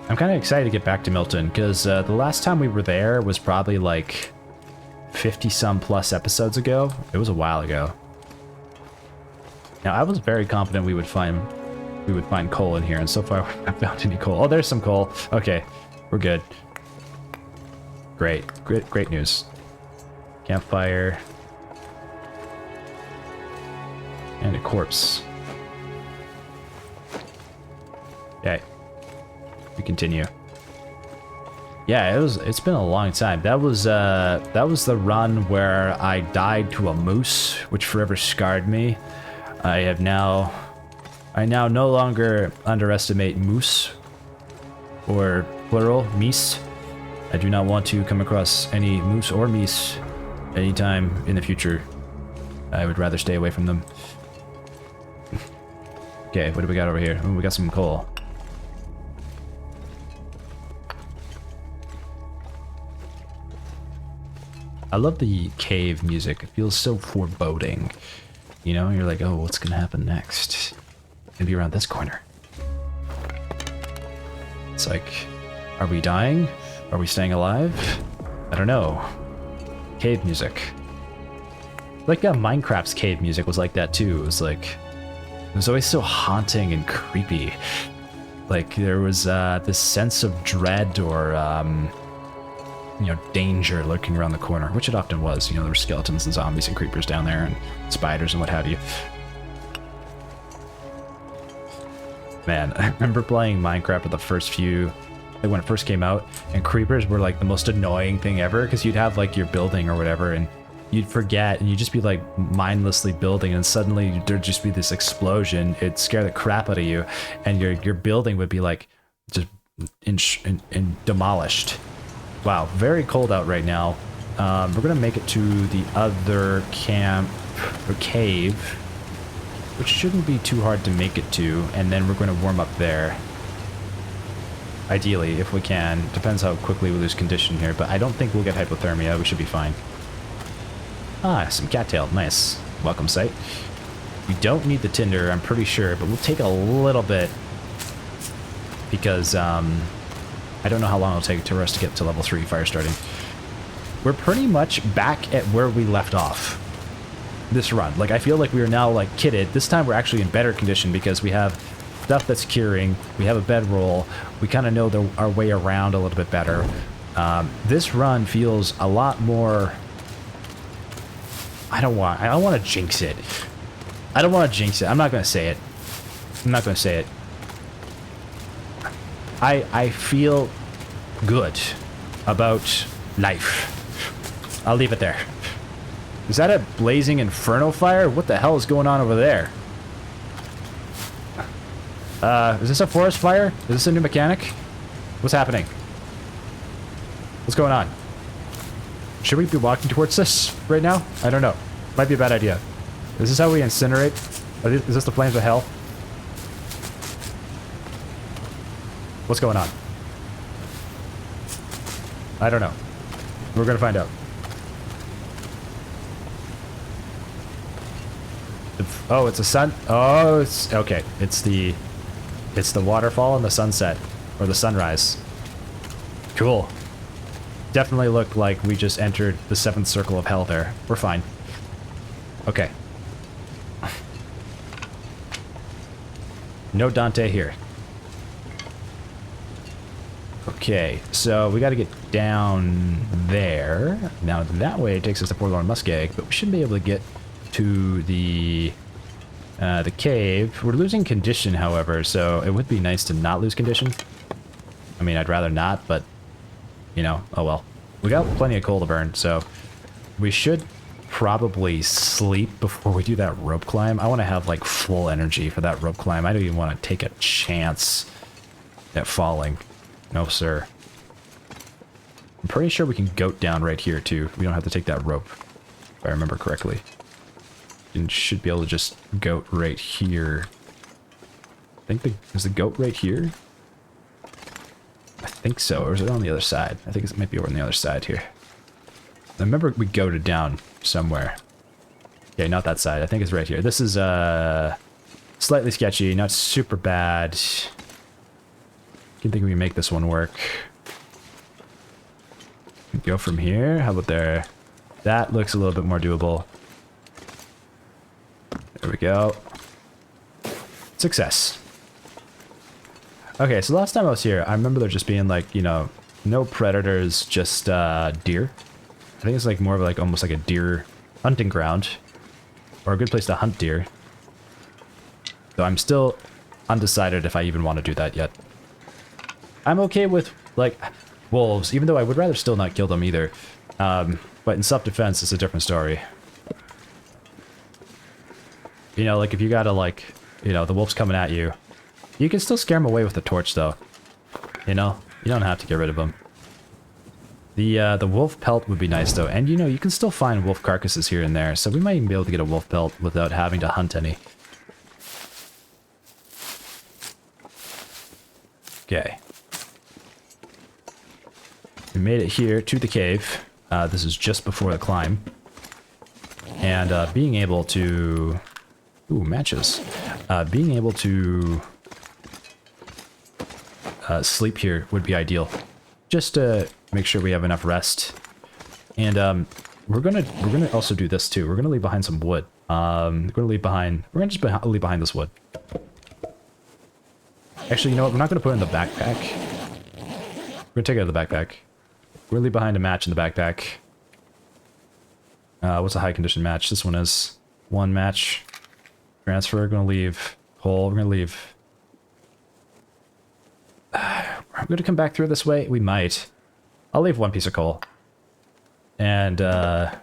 I'm kind of excited to get back to Milton because the last time we were there was probably like 50-some plus episodes ago. It was a while ago. Now, I was very confident we would find coal in here, and so far we haven't found any coal. Oh, there's some coal. Okay, we're good. Great news. Campfire. And a corpse. Okay. We continue. Yeah, it's been a long time. That was the run where I died to a moose, which forever scarred me. I now no longer underestimate moose, or plural, meese. I do not want to come across any moose or meese anytime in the future. I would rather stay away from them. Okay, what do we got over here? Oh, we got some coal. I love the cave music. It feels so foreboding. You know, you're like, oh, what's gonna happen next? Gonna be around this corner. It's like, are we dying? Are we staying alive? I don't know. Cave music. Like Minecraft's cave music was like that too. It was like, it was always so haunting and creepy. Like there was this sense of dread or you know, danger lurking around the corner, which it often was. You know, there were skeletons and zombies and creepers down there and spiders and what have you. Man, I remember playing Minecraft for the first few, like when it first came out, and creepers were like the most annoying thing ever, because you'd have like your building or whatever and you'd forget and you'd just be like mindlessly building and suddenly there'd just be this explosion. It'd scare the crap out of you and your building would be like just demolished. Wow, very cold out right now. We're gonna make it to the other camp or cave, which shouldn't be too hard to make it to, and then we're gonna warm up there. Ideally, if we can. Depends how quickly we lose condition here, but I don't think we'll get hypothermia. We should be fine. Ah, some cattail. Nice. Welcome sight. We don't need the tinder, I'm pretty sure, but we'll take a little bit because I don't know how long it'll take for us to get to level 3 fire starting. We're pretty much back at where we left off this run. Like, I feel like we are now, like, kitted. This time we're actually in better condition because we have stuff that's curing. We have a bedroll. We kind of know our way around a little bit better. This run feels a lot more... I don't want to jinx it. I don't want to jinx it. I'm not going to say it. I'm not going to say it. I feel good about life. I'll leave it there. Is that a blazing inferno fire? What the hell is going on over there? Is this a forest fire? Is this a new mechanic? What's happening? What's going on? Should we be walking towards this right now? I don't know. Might be a bad idea. Is this how we incinerate? Is this the flames of hell? What's going on? I don't know. We're gonna find out. Oh, it's a sun. Oh, it's okay. It's the waterfall and the sunset, or the sunrise. Cool. Definitely looked like we just entered the 7th circle of hell there. We're fine. Okay. No Dante here. Okay, so we got to get down there. Now that way it takes us to Forlorn Muskeg, but we should be able to get to the cave. We're losing condition, however, so it would be nice to not lose condition. I mean, I'd rather not, but you know, oh well. We got plenty of coal to burn, so we should probably sleep before we do that rope climb. I want to have like full energy for that rope climb. I don't even want to take a chance at falling. No, sir. I'm pretty sure we can goat down right here, too. We don't have to take that rope, if I remember correctly. And should be able to just goat right here. I think is the goat right here? I think so. Or is it on the other side? I think it might be over on the other side here. I remember we goated down somewhere. Okay, not that side. I think it's right here. This is slightly sketchy, not super bad. I think we can make this one work. Go from here. How about there? That looks a little bit more doable. There we go. Success. Okay, so last time I was here, I remember there just being like, you know, no predators, just deer. I think it's like more of like almost like a deer hunting ground. Or a good place to hunt deer. Though I'm still undecided if I even want to do that yet. I'm okay with, like, wolves, even though I would rather still not kill them either. But in self-defense, it's a different story. You know, like, if you gotta, like, you know, the wolf's coming at you, you can still scare them away with a torch, though. You know? You don't have to get rid of them. The wolf pelt would be nice, though. And, you know, you can still find wolf carcasses here and there, so we might even be able to get a wolf pelt without having to hunt any. Okay. We made it here to the cave. This is just before the climb. And being able to... Ooh, matches. Being able to sleep here would be ideal. Just to make sure we have enough rest. And we're gonna also do this too. We're gonna leave behind some wood. We're gonna just leave behind this wood. Actually, you know what? We're not gonna put it in the backpack. We're gonna take it out of the backpack. We're gonna leave behind a match in the backpack. What's a high condition match? This one is 1 match. Transfer. We're gonna leave coal. We're gonna leave. We're gonna come back through this way. We might. I'll leave 1 piece of coal. And a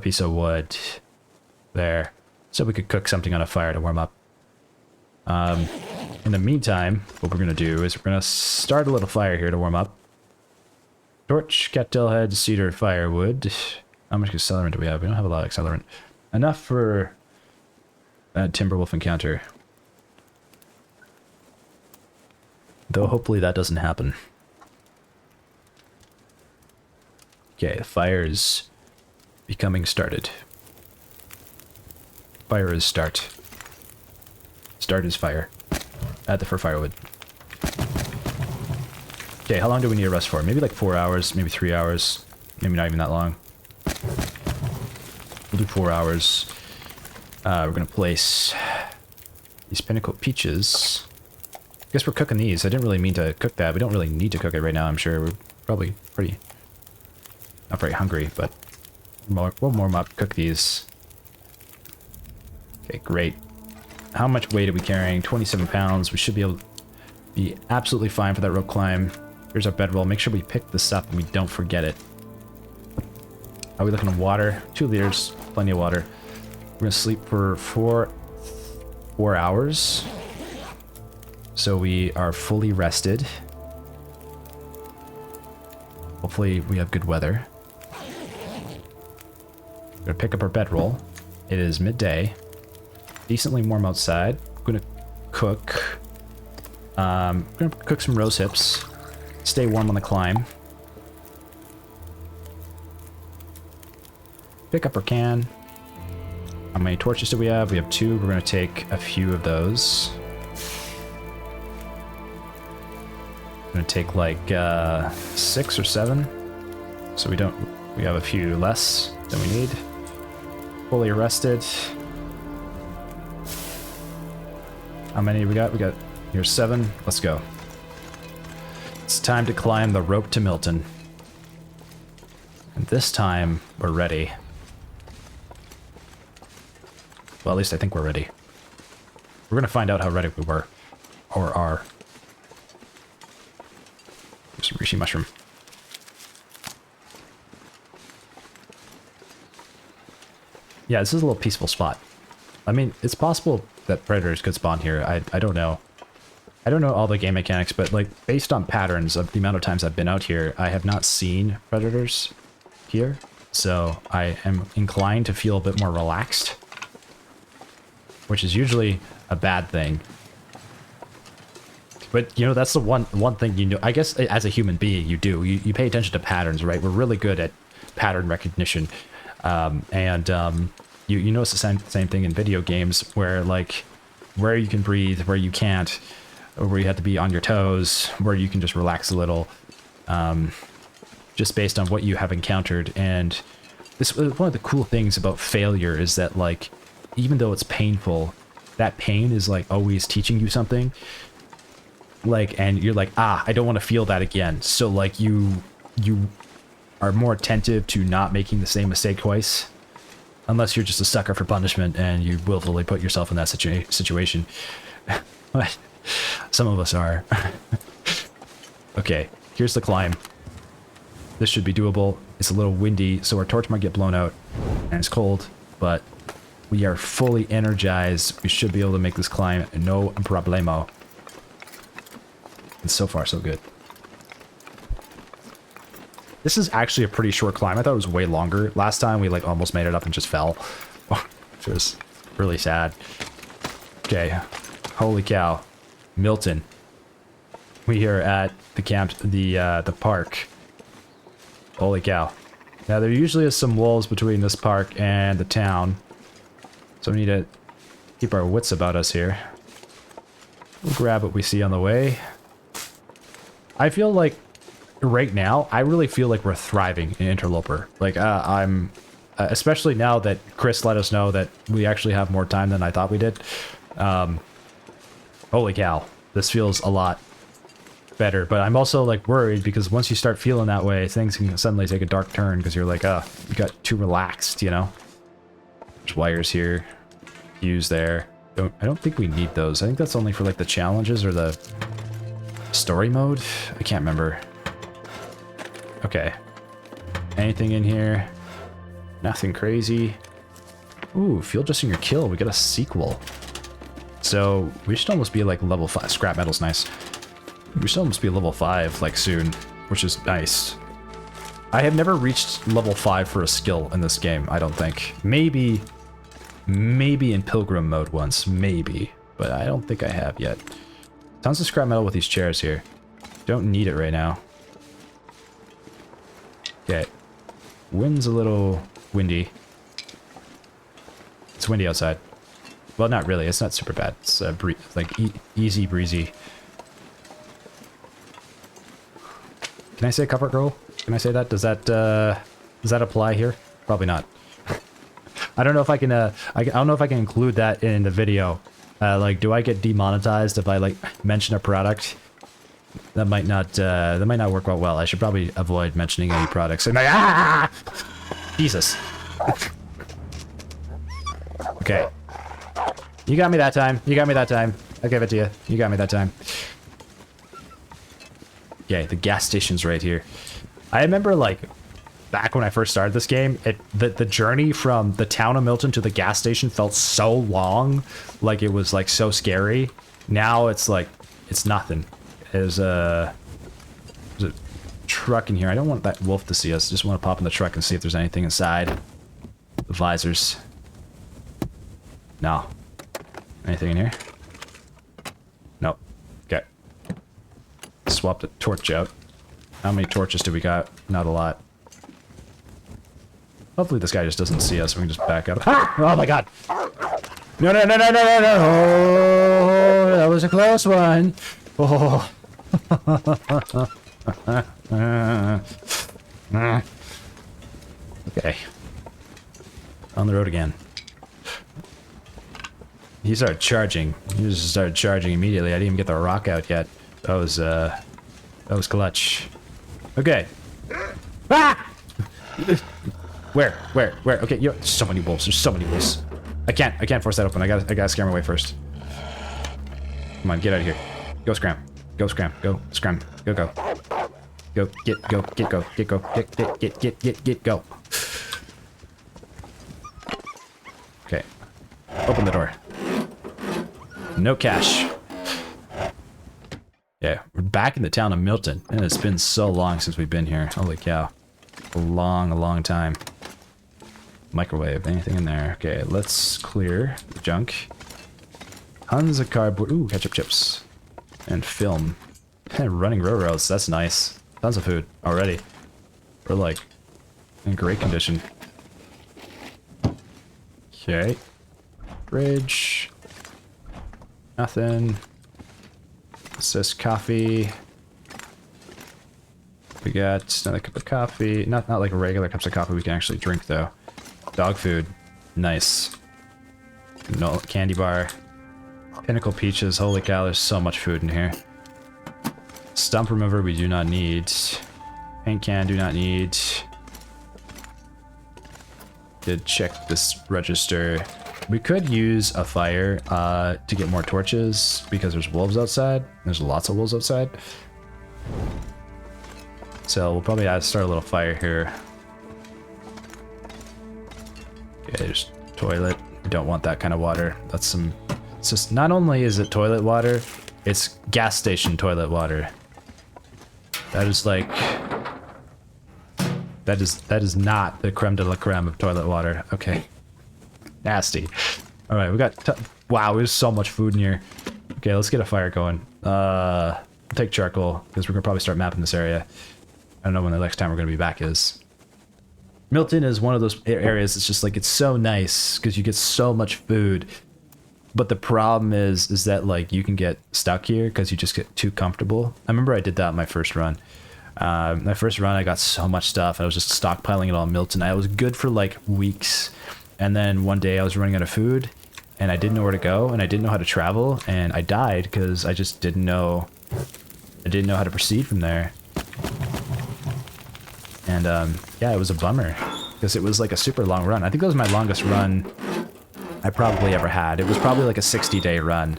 piece of wood there, so we could cook something on a fire to warm up. In the meantime, what we're gonna do is we're gonna start a little fire here to warm up. Torch, cattail head, cedar, firewood. How much accelerant do we have? We don't have a lot of accelerant. Enough for a timberwolf encounter. Though hopefully that doesn't happen. Okay, the fire is becoming started. Fire is start. Start is fire. Add the for firewood. Okay, how long do we need to rest for? Maybe like 4 hours, maybe 3 hours. Maybe not even that long. We'll do 4 hours. We're gonna place these pinnacle peaches. I guess we're cooking these. I didn't really mean to cook that. We don't really need to cook it right now, I'm sure. We're probably pretty... not very hungry, but we'll warm up, cook these. Okay, great. How much weight are we carrying? 27 pounds. We should be able to be absolutely fine for that rope climb. Here's our bedroll. Make sure we pick this up and we don't forget it. How are we looking at water? 2 liters, plenty of water. We're gonna sleep for 4 hours. So we are fully rested. Hopefully we have good weather. We're gonna pick up our bedroll. It is midday. Decently warm outside. I'm gonna cook. I'm gonna cook some rose hips. Stay warm on the climb. Pick up our can. How many torches do we have? We have 2. We're gonna take a few of those. I'm gonna take like 6 or 7. So we have a few less than we need. Fully rested. How many we got? We got here 7. Let's go. It's time to climb the rope to Milton. And this time we're ready. Well, at least I think we're ready. We're gonna find out how ready we were. Or are. Some reishi mushroom. Yeah, this is a little peaceful spot. I mean, it's possible that predators could spawn here. I don't know. I don't know all the game mechanics, but like based on patterns of the amount of times I've been out here, I have not seen predators here. So I am inclined to feel a bit more relaxed, which is usually a bad thing. But, you know, that's the one thing you know, I guess as a human being, you do. You pay attention to patterns, right? We're really good at pattern recognition. You notice the same thing in video games where, like, where you can breathe, where you can't, or where you have to be on your toes, where you can just relax a little, just based on what you have encountered. And this one of the cool things about failure is that, like, even though it's painful, that pain is, like, always teaching you something. Like, and you're like, I don't want to feel that again. So, like, you are more attentive to not making the same mistake twice. Unless you're just a sucker for punishment and you willfully put yourself in that situation. But some of us are. Okay, here's the climb. This should be doable. It's a little windy, so our torch might get blown out. And it's cold, but we are fully energized. We should be able to make this climb no problemo. And so far, so good. This is actually a pretty short climb. I thought it was way longer. Last time we like almost made it up and just fell. Which was really sad. Okay. Holy cow. Milton. We are at the camp, the park. Holy cow. Now, there usually is some wolves between this park and the town. So we need to keep our wits about us here. We'll grab what we see on the way. I feel like right now, I really feel like we're thriving in Interloper. Like, I'm... especially now that Chris let us know that we actually have more time than I thought we did. Holy cow. This feels a lot better, but I'm also like worried because once you start feeling that way, things can suddenly take a dark turn because you're like, you got too relaxed, you know? There's wires here, fuse there. I don't think we need those. I think that's only for like the challenges or the story mode. I can't remember. Okay. Anything in here? Nothing crazy. Ooh, fuel just in your kill. We got a sequel. So we should almost be like level 5. Scrap metal's nice. We should almost be level 5 like soon, which is nice. I have never reached level 5 for a skill in this game, I don't think. Maybe in Pilgrim mode once, maybe. But I don't think I have yet. Tons of scrap metal with these chairs here. Don't need it right now. Okay. Wind's a little windy. It's windy outside. Well, not really. It's not super bad. It's like easy breezy. Can I say cover girl? Can I say that? Does that apply here? Probably not. I don't know if I can. I don't know if I can include that in the video. Like, do I get demonetized if I like mention a product? That might not work out well. I should probably avoid mentioning any products. And Jesus. Okay. You got me that time. You got me that time. I'll give it to you. You got me that time. Okay, the gas station's right here. I remember, like, back when I first started this game, the journey from the town of Milton to the gas station felt so long. Like, it was, like, so scary. Now it's, like, it's nothing. There's a truck in here. I don't want that wolf to see us. I just want to pop in the truck and see if there's anything inside. The visors. No. Anything in here? Nope. Okay. Swap the torch out. How many torches do we got? Not a lot. Hopefully this guy just doesn't see us. We can just back up. Ah! Oh my god! No, no, no, no, no, no, no! Oh, that was a close one. Oh. Okay. On the road again. He started charging. He just started charging immediately. I didn't even get the rock out yet. That was clutch. Okay. Ah! Where? Okay, yo, so many wolves. There's so many wolves. I can't force that open. I gotta scare him away first. Come on, get out of here. Go scram. Go scram. Go scram. Go. Go, get, go. Okay. Open the door. No cash. Yeah, we're back in the town of Milton, and it's been so long since we've been here. Holy cow. A long time. Microwave, anything in there? Okay, let's clear the junk. Tons of cardboard. Ooh, ketchup chips. And film. And running railroads, that's nice. Tons of food already. We're like in great condition. Okay. Fridge. Nothing. What's this? Coffee. We got another cup of coffee. Not like regular cups of coffee we can actually drink though. Dog food. Nice. No candy bar. Pinnacle peaches. Holy cow, there's so much food in here. Stump remover we do not need. Paint can do not need. Did check this register. We could use a fire to get more torches because there's wolves outside. There's lots of wolves outside. So we'll probably have to start a little fire here. Okay, there's toilet. We don't want that kind of water. That's some... It's just, not only is it toilet water, it's gas station toilet water. That is like... That is not the creme de la creme of toilet water. Okay. Nasty. Alright, we got... Wow, there's so much food in here. Okay, let's get a fire going. Take charcoal, because we're going to probably start mapping this area. I don't know when the next time we're going to be back is. Milton is one of those areas. It's just like, it's so nice because you get so much food. But the problem is that like you can get stuck here because you just get too comfortable. I remember I did that my first run. My first run, I got so much stuff. I was just stockpiling it all in Milton. I was good for like weeks. And then one day I was running out of food and I didn't know where to go and I didn't know how to travel and I died because I just didn't know. I didn't know how to proceed from there. And yeah, it was a bummer because it was like a super long run. I think that was my longest run I probably ever had. It was probably like a 60-day run,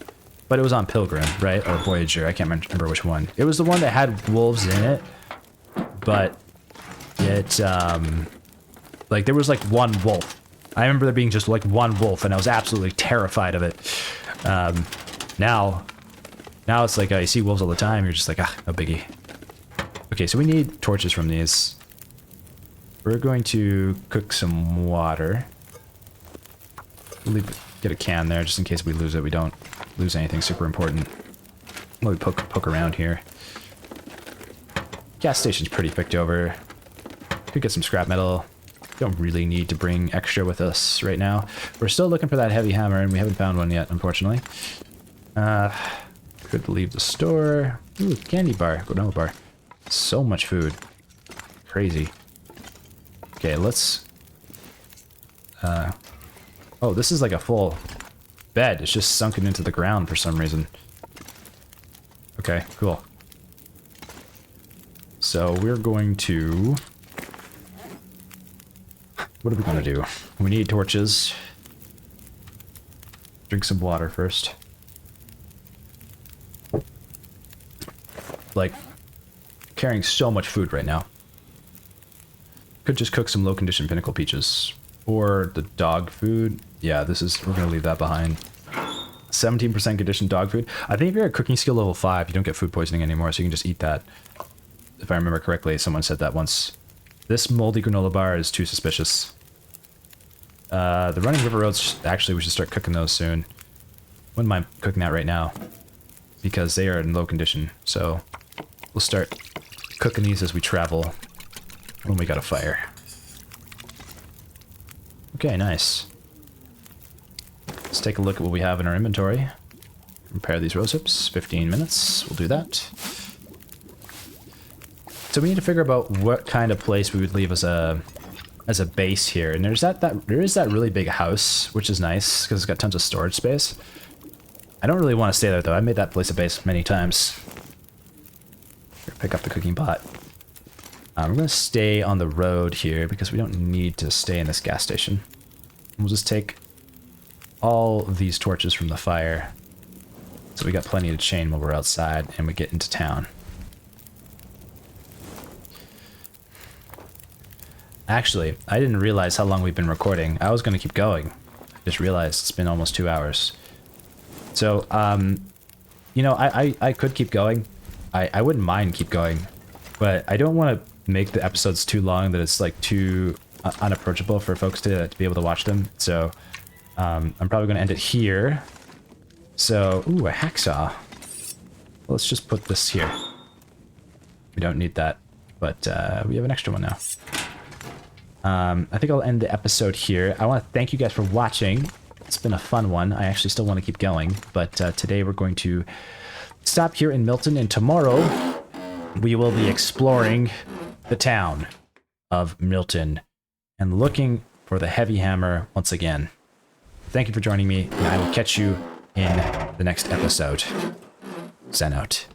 but it was on Pilgrim, right? Or Voyager. I can't remember which one. It was the one that had wolves in it, but it, like there was like one wolf. I remember there being just like one wolf and I was absolutely terrified of it. Now it's like you see wolves all the time. You're just like, ah, no biggie. Okay, so we need torches from these. We're going to cook some water. Get a can there just in case we lose it. We don't lose anything super important. Let me poke around here. Gas station's pretty picked over. Could get some scrap metal. Don't really need to bring extra with us right now. We're still looking for that heavy hammer and we haven't found one yet, unfortunately. Could leave the store. Ooh, candy bar, granola bar. So much food. Crazy. Okay, let's... oh, this is like a full bed. It's just sunken into the ground for some reason. Okay, cool. So we're going to... What are we going to do? We need torches. Drink some water first. Like, carrying so much food right now. Could just cook some low-condition pinnacle peaches. Or the dog food. Yeah, we're gonna leave that behind. 17% conditioned dog food. I think if you're at cooking skill level 5, you don't get food poisoning anymore, so you can just eat that. If I remember correctly, someone said that once. This moldy granola bar is too suspicious. The running river roads, actually, we should start cooking those soon. Wouldn't mind cooking that right now. Because they are in low condition, so we'll start cooking these as we travel when we got a fire. Okay, nice. Let's take a look at what we have in our inventory. Repair these rose hips. 15 minutes. We'll do that. So we need to figure out what kind of place we would leave as a base here. And there is that really big house, which is nice because it's got tons of storage space. I don't really want to stay there though. I made that place a base many times. Here, pick up the cooking pot. We're going to stay on the road here because we don't need to stay in this gas station. We'll just take all of these torches from the fire. So we got plenty to chain while we're outside and we get into town. Actually, I didn't realize how long we've been recording. I was going to keep going. I just realized it's been almost 2 hours. So, you know, I could keep going. I wouldn't mind keep going. But I don't want to make the episodes too long that it's like too unapproachable for folks to be able to watch them. So I'm probably going to end it here. So, ooh, a hacksaw. Well, let's just put this here. We don't need that, but we have an extra one now. I think I'll end the episode here. I want to thank you guys for watching. It's been a fun one. I actually still want to keep going, but today we're going to stop here in Milton, and tomorrow we will be exploring the town of Milton and looking for the heavy hammer once again. Thank you for joining me, and I will catch you in the next episode. Zen out.